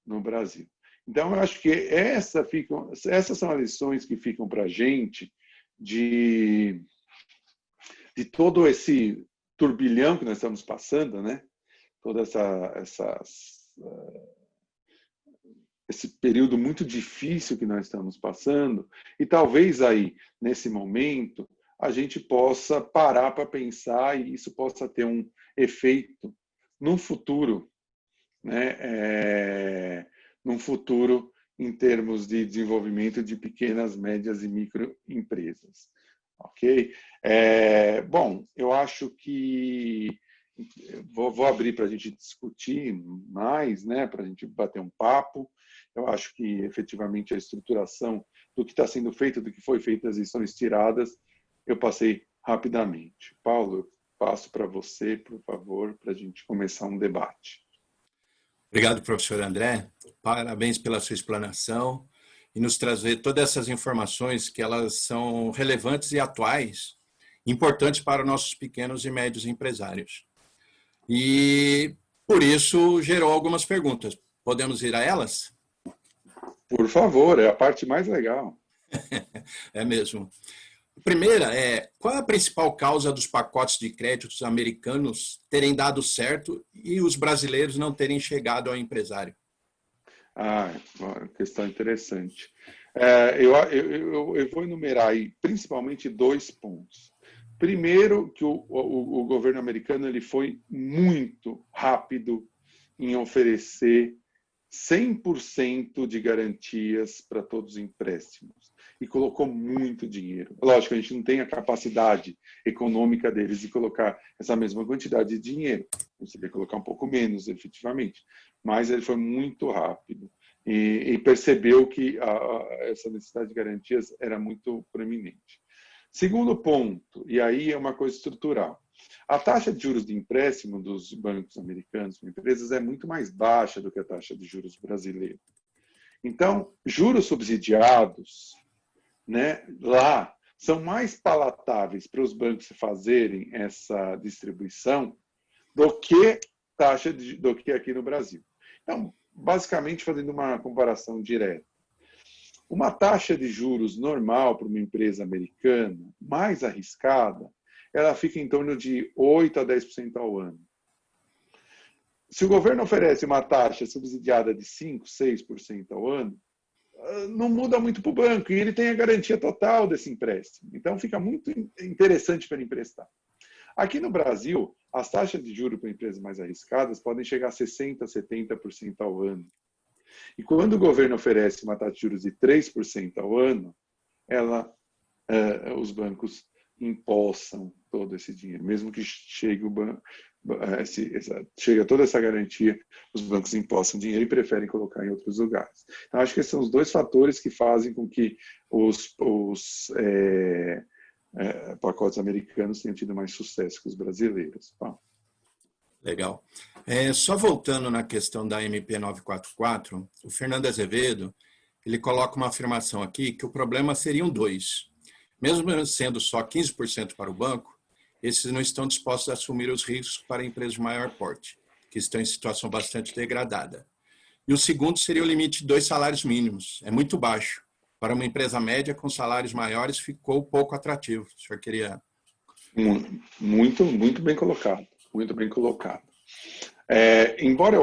no Brasil. Então, eu acho que essas são as lições que ficam para a gente de todo esse turbilhão que nós estamos passando, né? Todo esse período muito difícil que nós estamos passando, e talvez aí, nesse momento, a gente possa parar para pensar e isso possa ter um efeito no futuro, né? Num futuro em termos de desenvolvimento de pequenas, médias e microempresas. Ok? Bom, eu acho que vou abrir para a gente discutir mais, né? Para a gente bater um papo. Eu acho que, efetivamente, a estruturação do que está sendo feito, do que foi feito, as lições tiradas, eu passei rapidamente. Paulo, eu passo para você, por favor, para a gente começar um debate. Obrigado, professor André. Parabéns pela sua explanação e nos trazer todas essas informações que elas são relevantes e atuais, importantes para nossos pequenos e médios empresários. E, por isso, gerou algumas perguntas. Podemos ir a elas? Por favor, é a parte mais legal. É mesmo. A primeira qual é a principal causa dos pacotes de créditos americanos terem dado certo e os brasileiros não terem chegado ao empresário? Uma questão interessante. Eu vou enumerar aí principalmente 2 pontos. Primeiro, que o governo americano ele foi muito rápido em oferecer 100% de garantias para todos os empréstimos e colocou muito dinheiro. Lógico, a gente não tem a capacidade econômica deles de colocar essa mesma quantidade de dinheiro. Você tem que colocar um pouco menos, efetivamente. Mas ele foi muito rápido e percebeu que essa necessidade de garantias era muito proeminente. Segundo ponto, e aí é uma coisa estrutural, a taxa de juros de empréstimo dos bancos americanos para empresas é muito mais baixa do que a taxa de juros brasileira. Então, juros subsidiados, né, lá são mais palatáveis para os bancos fazerem essa distribuição do que do que aqui no Brasil. Então, basicamente, fazendo uma comparação direta, uma taxa de juros normal para uma empresa americana, mais arriscada, ela fica em torno de 8% a 10% ao ano. Se o governo oferece uma taxa subsidiada de 5%, 6% ao ano, não muda muito para o banco e ele tem a garantia total desse empréstimo. Então, fica muito interessante para ele emprestar. Aqui no Brasil, as taxas de juros para empresas mais arriscadas podem chegar a 60%, 70% ao ano. E quando o governo oferece uma taxa de juros de 3% ao ano, os bancos empossam todo esse dinheiro. Mesmo que chegue chega toda essa garantia, os bancos empossam dinheiro e preferem colocar em outros lugares. Então, acho que esses são os dois fatores que fazem com que os pacotes americanos tenham tido mais sucesso que os brasileiros. Bom. Legal. Só voltando na questão da MP 944, o Fernando Azevedo, ele coloca uma afirmação aqui que o problema seriam dois. Mesmo sendo só 15% para o banco, esses não estão dispostos a assumir os riscos para empresas de maior porte, que estão em situação bastante degradada. E o segundo seria o limite de 2 salários mínimos. É muito baixo. Para uma empresa média com salários maiores, ficou pouco atrativo. O senhor queria... Muito bem colocado. Muito bem colocado. Embora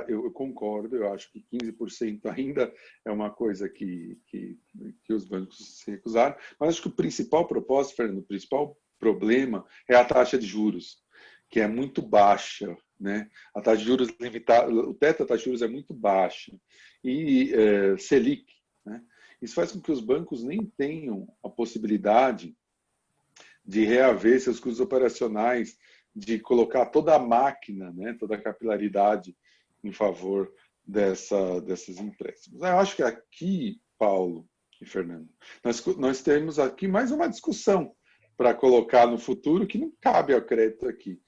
eu concordo, eu acho que 15% ainda é uma coisa que os bancos se recusaram, mas acho que o principal propósito, Fernando, o principal problema é a taxa de juros, que é muito baixa, né? A taxa de juros limitada, o teto da taxa de juros é muito baixa, e Selic, né? Isso faz com que os bancos nem tenham a possibilidade de reaver seus custos operacionais, de colocar toda a máquina, né, toda a capilaridade em favor desses empréstimos. Eu acho que aqui, Paulo e Fernando, nós temos aqui mais uma discussão para colocar no futuro que não cabe ao crédito aqui.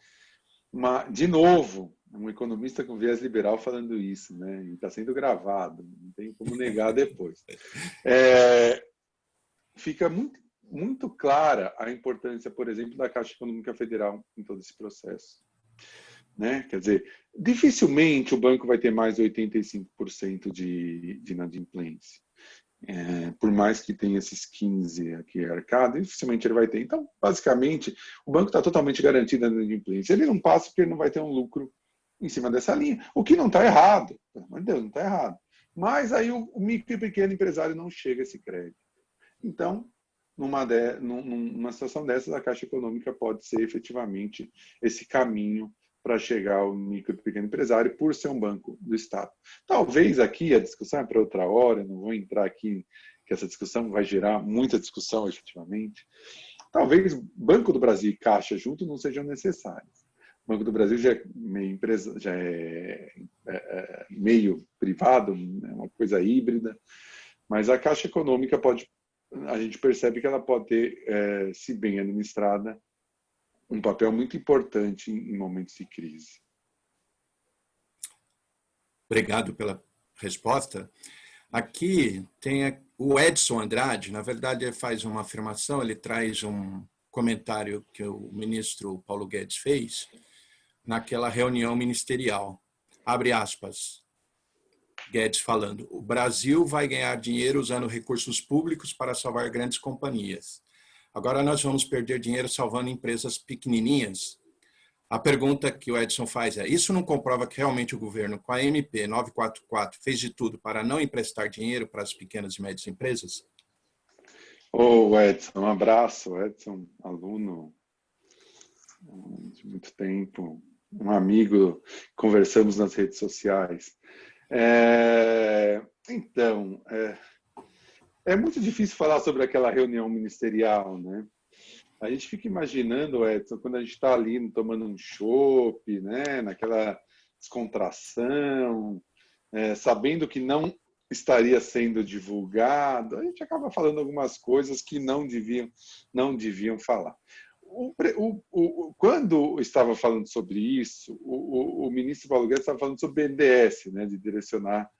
Mas, de novo, um economista com viés liberal falando isso, né, e está sendo gravado, não tem como negar depois. Fica muito clara a importância, por exemplo, da Caixa Econômica Federal em todo esse processo. Né? Quer dizer, dificilmente o banco vai ter mais de 85% de inadimplência. Por mais que tenha esses 15% aqui arcado, dificilmente ele vai ter. Então, basicamente, o banco está totalmente garantido na inadimplência. Ele não passa porque ele não vai ter um lucro em cima dessa linha. O que não está errado, pelo amor de Deus, não está errado. Mas aí o micro e pequeno empresário não chega a esse crédito. Então, numa situação dessas, a Caixa Econômica pode ser efetivamente esse caminho para chegar ao micro e pequeno empresário por ser um banco do Estado. Talvez aqui a discussão é para outra hora, não vou entrar aqui, que essa discussão vai gerar muita discussão efetivamente. Talvez Banco do Brasil e Caixa juntos não sejam necessários. O Banco do Brasil já é meio empresa, já é meio privado, é uma coisa híbrida, mas a Caixa Econômica a gente percebe que ela pode ter, se bem administrada, um papel muito importante em momentos de crise. Obrigado pela resposta. Aqui tem o Edson Andrade, na verdade ele faz uma afirmação, ele traz um comentário que o ministro Paulo Guedes fez naquela reunião ministerial. Abre aspas. Guedes falando, o Brasil vai ganhar dinheiro usando recursos públicos para salvar grandes companhias. Agora nós vamos perder dinheiro salvando empresas pequenininhas? A pergunta que o Edson faz é, isso não comprova que realmente o governo, com a MP 944, fez de tudo para não emprestar dinheiro para as pequenas e médias empresas? Edson, um abraço. Edson, aluno de muito tempo, um amigo, conversamos nas redes sociais. Então, é muito difícil falar sobre aquela reunião ministerial, né? A gente fica imaginando, Edson, quando a gente está ali tomando um chopp, né? Naquela descontração, sabendo que não estaria sendo divulgado, a gente acaba falando algumas coisas que não deviam falar. Quando estava falando sobre isso, o ministro Paulo Guedes estava falando sobre BNDES, né, de direcionar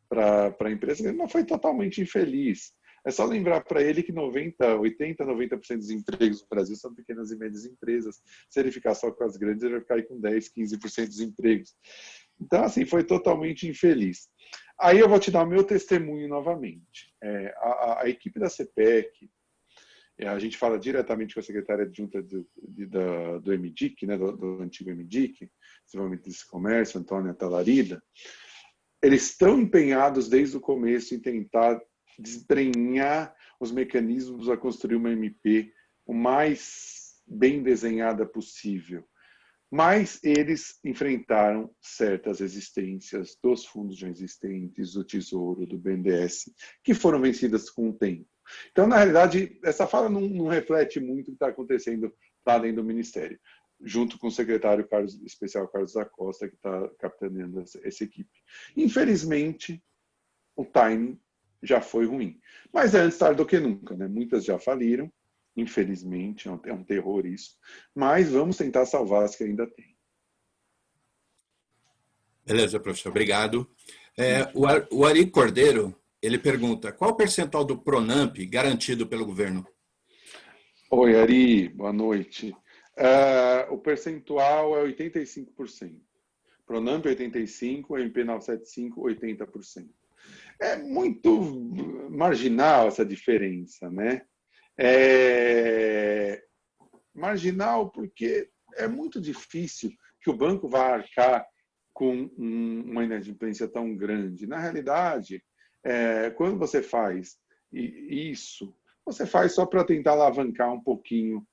para a empresa, ele não foi totalmente infeliz. É só lembrar para ele que 90% dos empregos no Brasil são pequenas e médias empresas. Se ele ficar só com as grandes, ele vai ficar aí com 10, 15% dos empregos. Então, assim, foi totalmente infeliz. Aí eu vou te dar o meu testemunho novamente. A equipe da CPEC, a gente fala diretamente com a secretária adjunta do MDIC, né, do antigo MDIC, Desenvolvimento desse Comércio, Antônia Talarida, eles estão empenhados desde o começo em tentar desbrenhar os mecanismos a construir uma MP o mais bem desenhada possível. Mas eles enfrentaram certas resistências dos fundos já existentes, do Tesouro, do BNDES, que foram vencidas com o tempo. Então, na realidade, essa fala não reflete muito o que está acontecendo lá dentro do Ministério, junto com o secretário especial Carlos da Costa, que está capitaneando essa equipe. Infelizmente, o timing já foi ruim. Mas é antes tarde do que nunca, né? Muitas já faliram, infelizmente, é um terror isso. Mas vamos tentar salvar as que ainda tem. Beleza, professor, obrigado. O Ari Cordeiro, ele pergunta, qual o percentual do Pronamp garantido pelo governo? Oi, Ari, boa noite. O percentual é 85%. Pronamp 85%, MP 975, 80%. É muito marginal essa diferença, né? Marginal porque é muito difícil que o banco vá arcar com uma inadimplência tão grande. Na realidade, quando você faz isso, você faz só para tentar alavancar um pouquinho,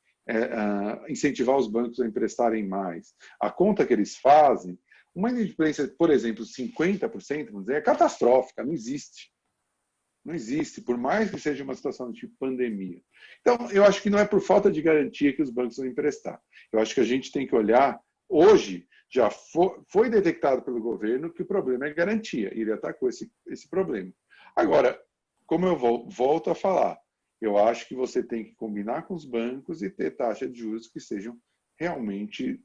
incentivar os bancos a emprestarem mais. A conta que eles fazem, uma inadimplência, por exemplo, 50%, vamos dizer, é catastrófica, não existe. Não existe, por mais que seja uma situação de tipo pandemia. Então, eu acho que não é por falta de garantia que os bancos vão emprestar. Eu acho que a gente tem que olhar, hoje, já foi detectado pelo governo que o problema é garantia, e ele atacou esse problema. Agora, como eu volto a falar, eu acho que você tem que combinar com os bancos e ter taxa de juros que sejam realmente...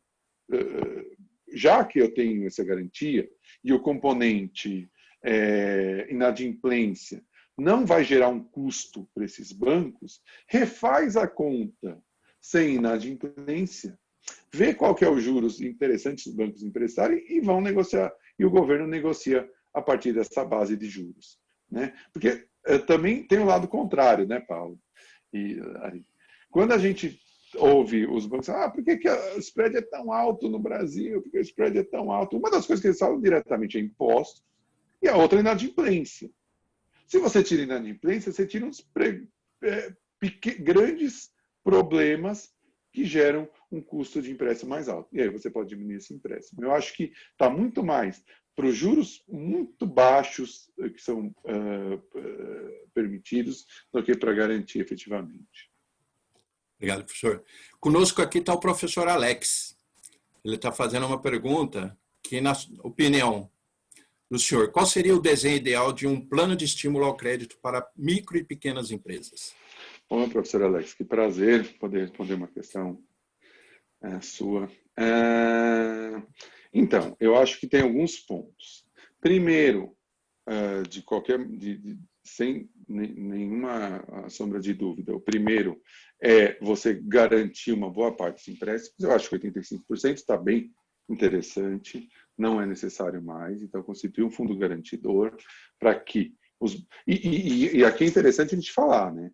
Já que eu tenho essa garantia e o componente inadimplência não vai gerar um custo para esses bancos, refaz a conta sem inadimplência, vê qual que é os juros interessantes os bancos emprestarem e vão negociar, e o governo negocia a partir dessa base de juros, né? Porque também tem o lado contrário, né, Paulo? Quando a gente ouve os bancos, por que o spread é tão alto no Brasil? Por que o spread é tão alto? Uma das coisas que eles falam diretamente é impostos e a outra é inadimplência. Se você tira inadimplência, você tira uns grandes problemas que geram um custo de empréstimo mais alto. E aí você pode diminuir esse empréstimo. Eu acho que está muito mais para os juros muito baixos que são permitidos do que para garantir efetivamente. Obrigado, professor. Conosco aqui está o professor Alex. Ele está fazendo uma pergunta que, na opinião do senhor, qual seria o desenho ideal de um plano de estímulo ao crédito para micro e pequenas empresas? Bom, professor Alex, que prazer poder responder uma questão sua. Então, eu acho que tem alguns pontos. Primeiro, sem nenhuma sombra de dúvida, o primeiro é você garantir uma boa parte dos empréstimos. Eu acho que 85% está bem interessante, não é necessário mais. Então, constituir um fundo garantidor para que E aqui é interessante a gente falar, né?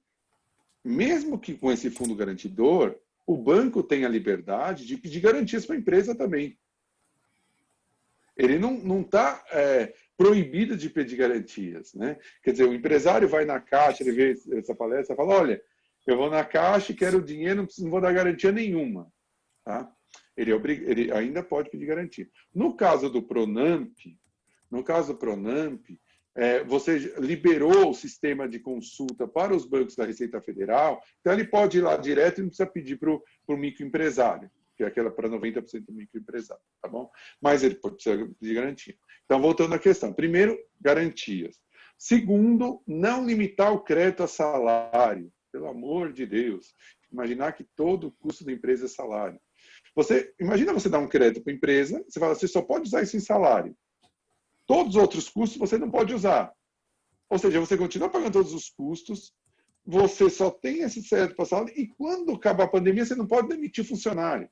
Mesmo que com esse fundo garantidor, o banco tem a liberdade de pedir garantias para a empresa também. Ele não está proibido de pedir garantias, né? Quer dizer, o empresário vai na Caixa, ele vê essa palestra e fala, olha, eu vou na Caixa e quero dinheiro, não vou dar garantia nenhuma. Tá? Ele ainda pode pedir garantia. No caso do Pronamp, você liberou o sistema de consulta para os bancos da Receita Federal, então ele pode ir lá direto e não precisa pedir para o microempresário, que é aquela para 90% do microempresário, tá bom? Mas ele precisa pedir garantia. Então, voltando à questão. Primeiro, garantias. Segundo, não limitar o crédito a salário. Pelo amor de Deus. Imaginar que todo o custo da empresa é salário. Imagina você dar um crédito para a empresa, você fala, você só pode usar isso em salário. Todos os outros custos você não pode usar. Ou seja, você continua pagando todos os custos, você só tem esse crédito para salário, e quando acabar a pandemia, você não pode demitir funcionário.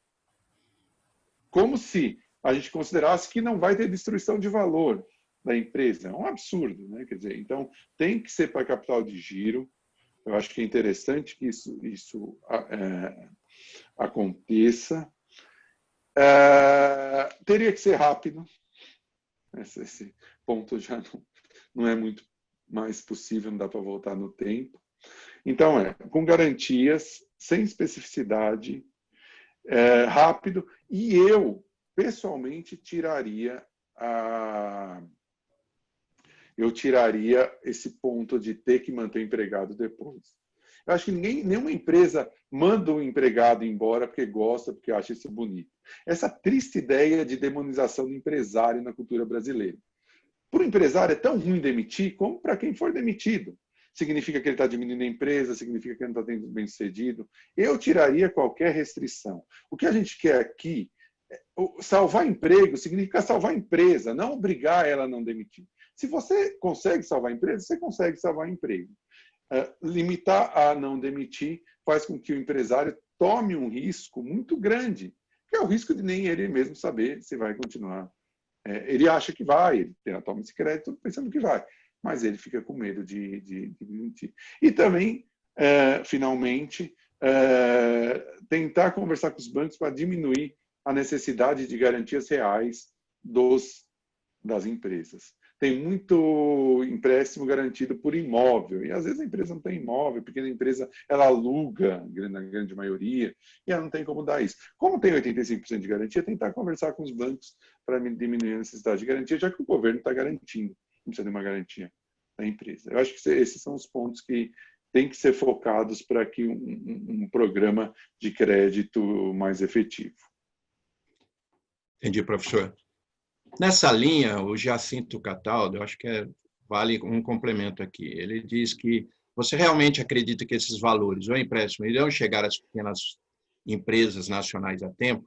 Como se a gente considerasse que não vai ter destruição de valor da empresa. É um absurdo, né? Quer dizer, então, tem que ser para capital de giro. Eu acho que é interessante que isso aconteça. Teria que ser rápido. Esse ponto já não é muito mais possível, não dá para voltar no tempo. Então, com garantias, sem especificidade, rápido, e eu, pessoalmente, tiraria esse ponto de ter que manter o empregado depois. Eu acho que nenhuma empresa manda o empregado embora porque gosta, porque acha isso bonito. Essa triste ideia de demonização do empresário na cultura brasileira. Para o empresário é tão ruim demitir como para quem for demitido. Significa que ele está diminuindo a empresa, significa que ele não está tendo bem-sucedido. Eu tiraria qualquer restrição. O que a gente quer aqui, salvar emprego significa salvar a empresa, não obrigar ela a não demitir. Se você consegue salvar a empresa, você consegue salvar o emprego. Limitar a não demitir faz com que o empresário tome um risco muito grande, que é o risco de nem ele mesmo saber se vai continuar. Ele acha que vai, ele toma esse crédito pensando que vai, mas ele fica com medo de demitir. E também, finalmente, tentar conversar com os bancos para diminuir a necessidade de garantias reais das empresas. Tem muito empréstimo garantido por imóvel, e às vezes a empresa não tem imóvel, a pequena empresa ela aluga, na grande maioria, e ela não tem como dar isso. Como tem 85% de garantia, tentar conversar com os bancos para diminuir a necessidade de garantia, já que o governo está garantindo, não precisa de uma garantia da empresa. Eu acho que esses são os pontos que têm que ser focados para que um programa de crédito mais efetivo. Entendi, professor. Nessa linha, o Jacinto Cataldo, eu acho que vale um complemento aqui. Ele diz que você realmente acredita que esses valores, ou empréstimo, irão chegar às pequenas empresas nacionais a tempo?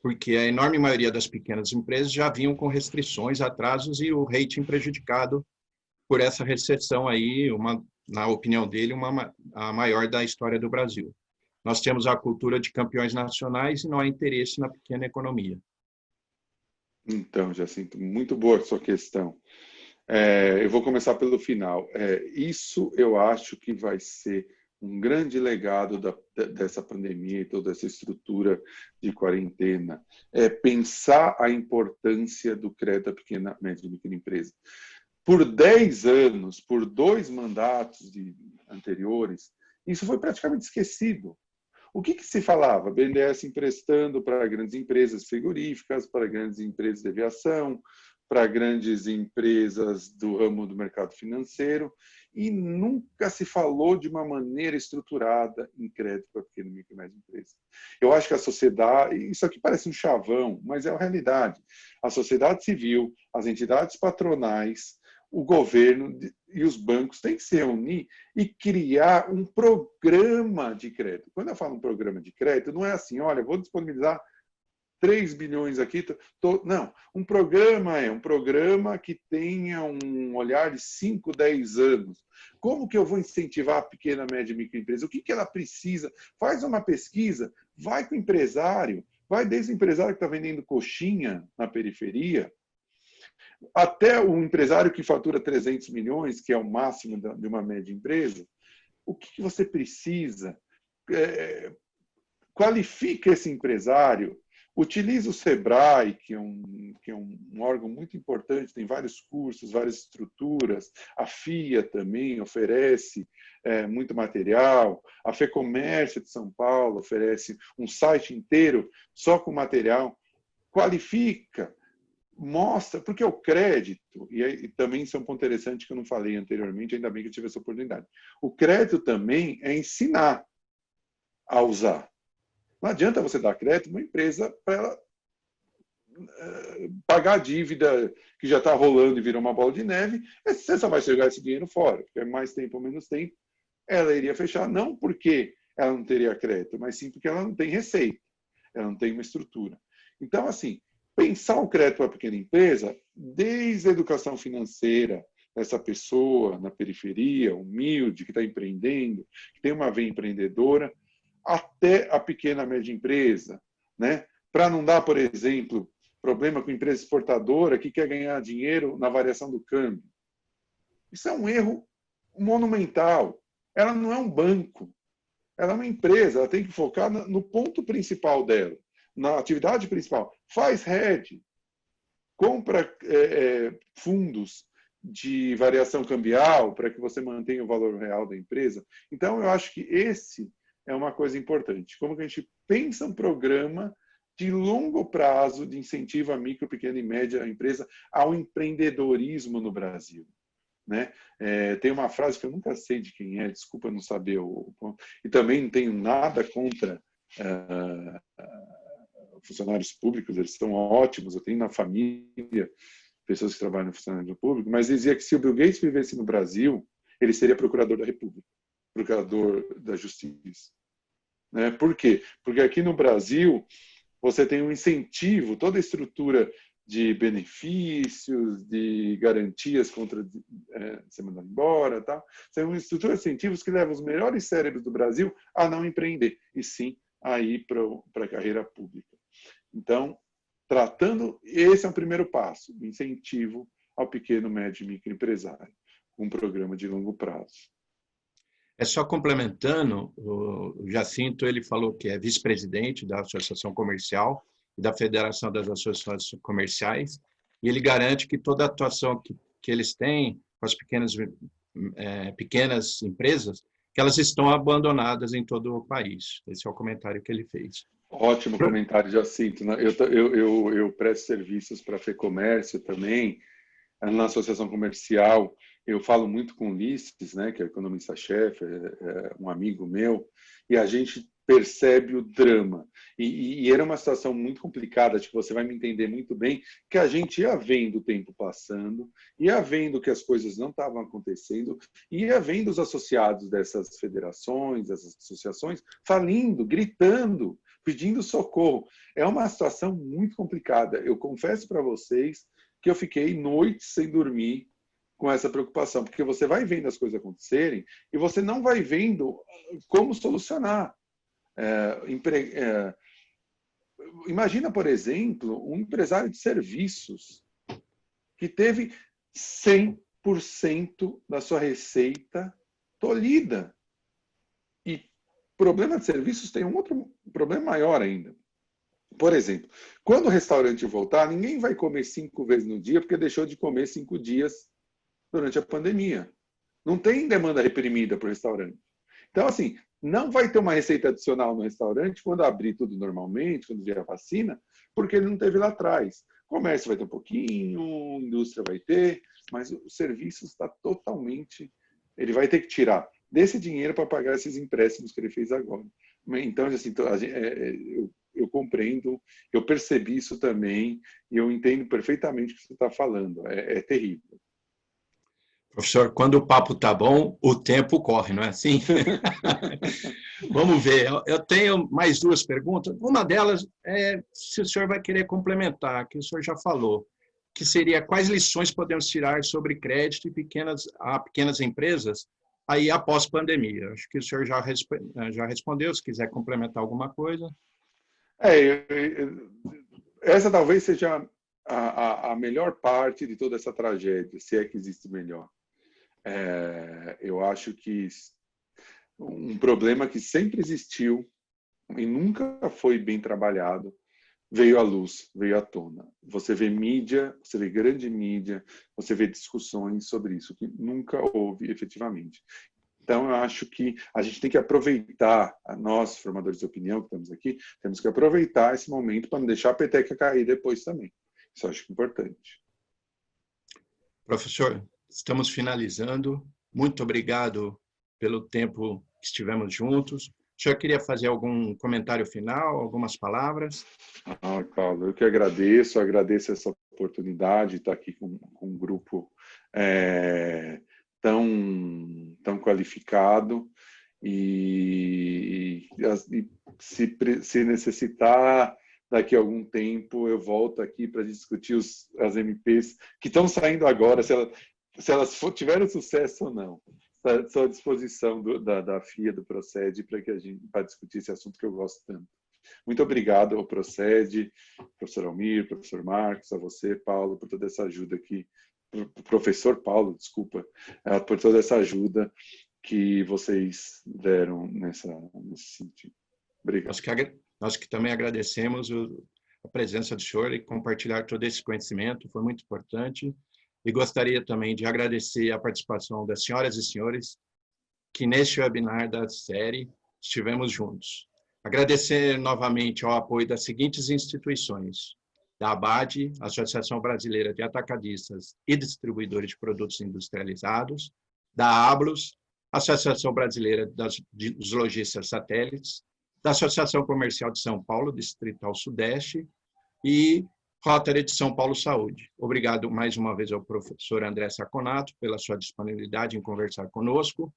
Porque a enorme maioria das pequenas empresas já vinham com restrições, atrasos e o rating prejudicado por essa recessão aí, na opinião dele, a maior da história do Brasil. Nós temos a cultura de campeões nacionais e não há interesse na pequena economia. Então, Jacinto, muito boa a sua questão. Eu vou começar pelo final. Isso eu acho que vai ser um grande legado dessa pandemia e toda essa estrutura de quarentena. Pensar a importância do crédito à pequena, média e microempresa. Por 10 anos, por 2 mandatos anteriores, isso foi praticamente esquecido. O que se falava? BNDES emprestando para grandes empresas frigoríficas, para grandes empresas de aviação, para grandes empresas do ramo do mercado financeiro, e nunca se falou de uma maneira estruturada em crédito para pequena e micro e média empresa. Eu acho que a sociedade, isso aqui parece um chavão, mas é a realidade. A sociedade civil, as entidades patronais, o governo e os bancos têm que se reunir e criar um programa de crédito. Quando eu falo um programa de crédito, não é assim, olha, vou disponibilizar 3 bilhões aqui. Não, um programa é um programa que tenha um olhar de 5, 10 anos. Como que eu vou incentivar a pequena, média e microempresa? O que ela precisa? Faz uma pesquisa, vai com o empresário, vai desde o empresário que está vendendo coxinha na periferia, até o empresário que fatura 300 milhões, que é o máximo de uma média empresa. O que você precisa? Qualifica esse empresário, utiliza o Sebrae, que é um órgão muito importante, tem vários cursos, várias estruturas, a FIA também oferece muito material, a FEComércio de São Paulo oferece um site inteiro só com material, qualifica, mostra, porque o crédito, e também isso é um ponto interessante que eu não falei anteriormente, ainda bem que eu tive essa oportunidade. O crédito também é ensinar a usar. Não adianta você dar crédito para uma empresa para ela pagar a dívida que já está rolando e virou uma bola de neve, você só vai jogar esse dinheiro fora, porque é mais tempo ou menos tempo, ela iria fechar, não porque ela não teria crédito, mas sim porque ela não tem receita, ela não tem uma estrutura. Então, assim, pensar o crédito para a pequena empresa, desde a educação financeira, dessa pessoa na periferia, humilde, que está empreendendo, que tem uma veia empreendedora, até a pequena e média empresa, né? Para não dar, por exemplo, problema com empresa exportadora que quer ganhar dinheiro na variação do câmbio. Isso é um erro monumental. Ela não é um banco, ela é uma empresa, ela tem que focar no ponto principal dela, na atividade principal. Faz hedge, compra fundos de variação cambial para que você mantenha o valor real da empresa. Então, eu acho que esse é uma coisa importante. Como que a gente pensa um programa de longo prazo de incentivo à micro, pequena e média empresa ao empreendedorismo no Brasil. Né? Tem uma frase que eu nunca sei de quem é, desculpa não saber, e também não tenho nada contra funcionários públicos, eles são ótimos, eu tenho na família pessoas que trabalham no funcionário público, mas dizia que se o Bill Gates vivesse no Brasil, ele seria procurador da República, procurador da Justiça. Né? Por quê? Porque aqui no Brasil você tem um incentivo, toda a estrutura de benefícios, de garantias contra ser mandado embora, tal. São uma estrutura de incentivos que leva os melhores cérebros do Brasil a não empreender, e sim a ir para a carreira pública. Então, esse é o primeiro passo, o incentivo ao pequeno, médio e microempresário, um programa de longo prazo. Só complementando, o Jacinto ele falou que é vice-presidente da Associação Comercial e da Federação das Associações Comerciais, e ele garante que toda a atuação que eles têm com as pequenas empresas, que elas estão abandonadas em todo o país. Esse é o comentário que ele fez. Ótimo comentário, Jacinto. Eu presto serviços para a FEComércio também, na Associação Comercial. Eu falo muito com o Ulisses, né, que é economista-chefe, um amigo meu, e a gente percebe o drama. E era uma situação muito complicada, acho que você vai me entender muito bem, que a gente ia vendo o tempo passando, ia vendo que as coisas não estavam acontecendo, ia vendo os associados dessas federações, dessas associações, falindo, gritando, pedindo socorro. É uma situação muito complicada. Eu confesso para vocês que eu fiquei noites sem dormir com essa preocupação, porque você vai vendo as coisas acontecerem e você não vai vendo como solucionar. Imagina, por exemplo, um empresário de serviços que teve 100% da sua receita tolhida. E problema de serviços tem um outro problema maior ainda. Por exemplo, quando o restaurante voltar, ninguém vai comer 5 vezes no dia porque deixou de comer 5 dias durante a pandemia. Não tem demanda reprimida para o restaurante. Então, assim, não vai ter uma receita adicional no restaurante quando abrir tudo normalmente, quando vier a vacina, porque ele não teve lá atrás. O comércio vai ter um pouquinho, a indústria vai ter, mas o serviço está totalmente... Ele vai ter que tirar desse dinheiro para pagar esses empréstimos que ele fez agora. Então, assim, eu compreendo, eu percebi isso também e eu entendo perfeitamente o que você está falando. É terrível. Professor, quando o papo está bom, o tempo corre, não é assim? Vamos ver. Eu tenho mais 2 perguntas. Uma delas é se o senhor vai querer complementar, que o senhor já falou, que seria quais lições podemos tirar sobre crédito e pequenas empresas aí após pandemia. Acho que o senhor já respondeu, se quiser complementar alguma coisa. Essa talvez seja a melhor parte de toda essa tragédia, se é que existe melhor. Eu acho que um problema que sempre existiu e nunca foi bem trabalhado veio à luz, veio à tona. Você vê mídia, você vê grande mídia, você vê discussões sobre isso, que nunca houve efetivamente. Então, eu acho que a gente tem que aproveitar, nós, formadores de opinião que estamos aqui, temos que aproveitar esse momento para não deixar a peteca cair depois também. Isso eu acho importante. Professor, estamos finalizando. Muito obrigado pelo tempo que estivemos juntos. O senhor queria fazer algum comentário final, algumas palavras? Paulo, eu que agradeço essa oportunidade de estar aqui com um grupo tão qualificado e se necessitar, daqui a algum tempo eu volto aqui para discutir as MPs que estão saindo agora, se elas tiveram sucesso ou não. Estou à disposição da FIA, do Procede, para discutir esse assunto que eu gosto tanto. Muito obrigado ao Procede, professor Almir, professor Marcos, a você, Paulo, por toda essa ajuda aqui, professor Paulo, desculpa, por toda essa ajuda que vocês deram nesse sentido. Obrigado. Nós que também agradecemos a presença do senhor e compartilhar todo esse conhecimento, foi muito importante. E gostaria também de agradecer a participação das senhoras e senhores que neste webinar da série estivemos juntos. Agradecer novamente ao apoio das seguintes instituições: da ABAD, Associação Brasileira de Atacadistas e Distribuidores de Produtos Industrializados, da ABLOS, Associação Brasileira dos Lojistas Satélites, da Associação Comercial de São Paulo, Distrital Sudeste, e Rotary de São Paulo Saúde. Obrigado mais uma vez ao professor André Saconato pela sua disponibilidade em conversar conosco,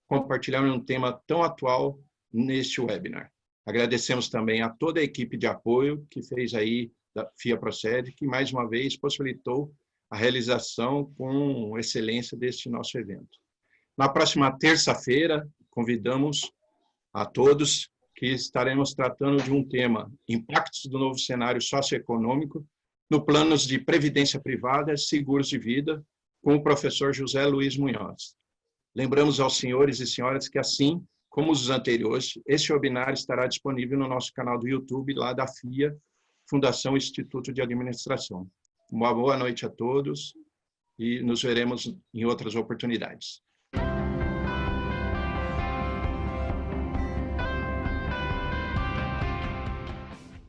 compartilhando um tema tão atual neste webinar. Agradecemos também a toda a equipe de apoio que fez aí da FIA Procede, que mais uma vez possibilitou a realização com excelência deste nosso evento. Na próxima terça-feira, convidamos a todos que estaremos tratando de um tema: impactos do novo cenário socioeconômico no planos de previdência privada e seguros de vida, com o professor José Luiz Munhoz. Lembramos aos senhores e senhoras que, assim como os anteriores, este webinar estará disponível no nosso canal do YouTube, lá da FIA, Fundação Instituto de Administração. Uma boa noite a todos e nos veremos em outras oportunidades.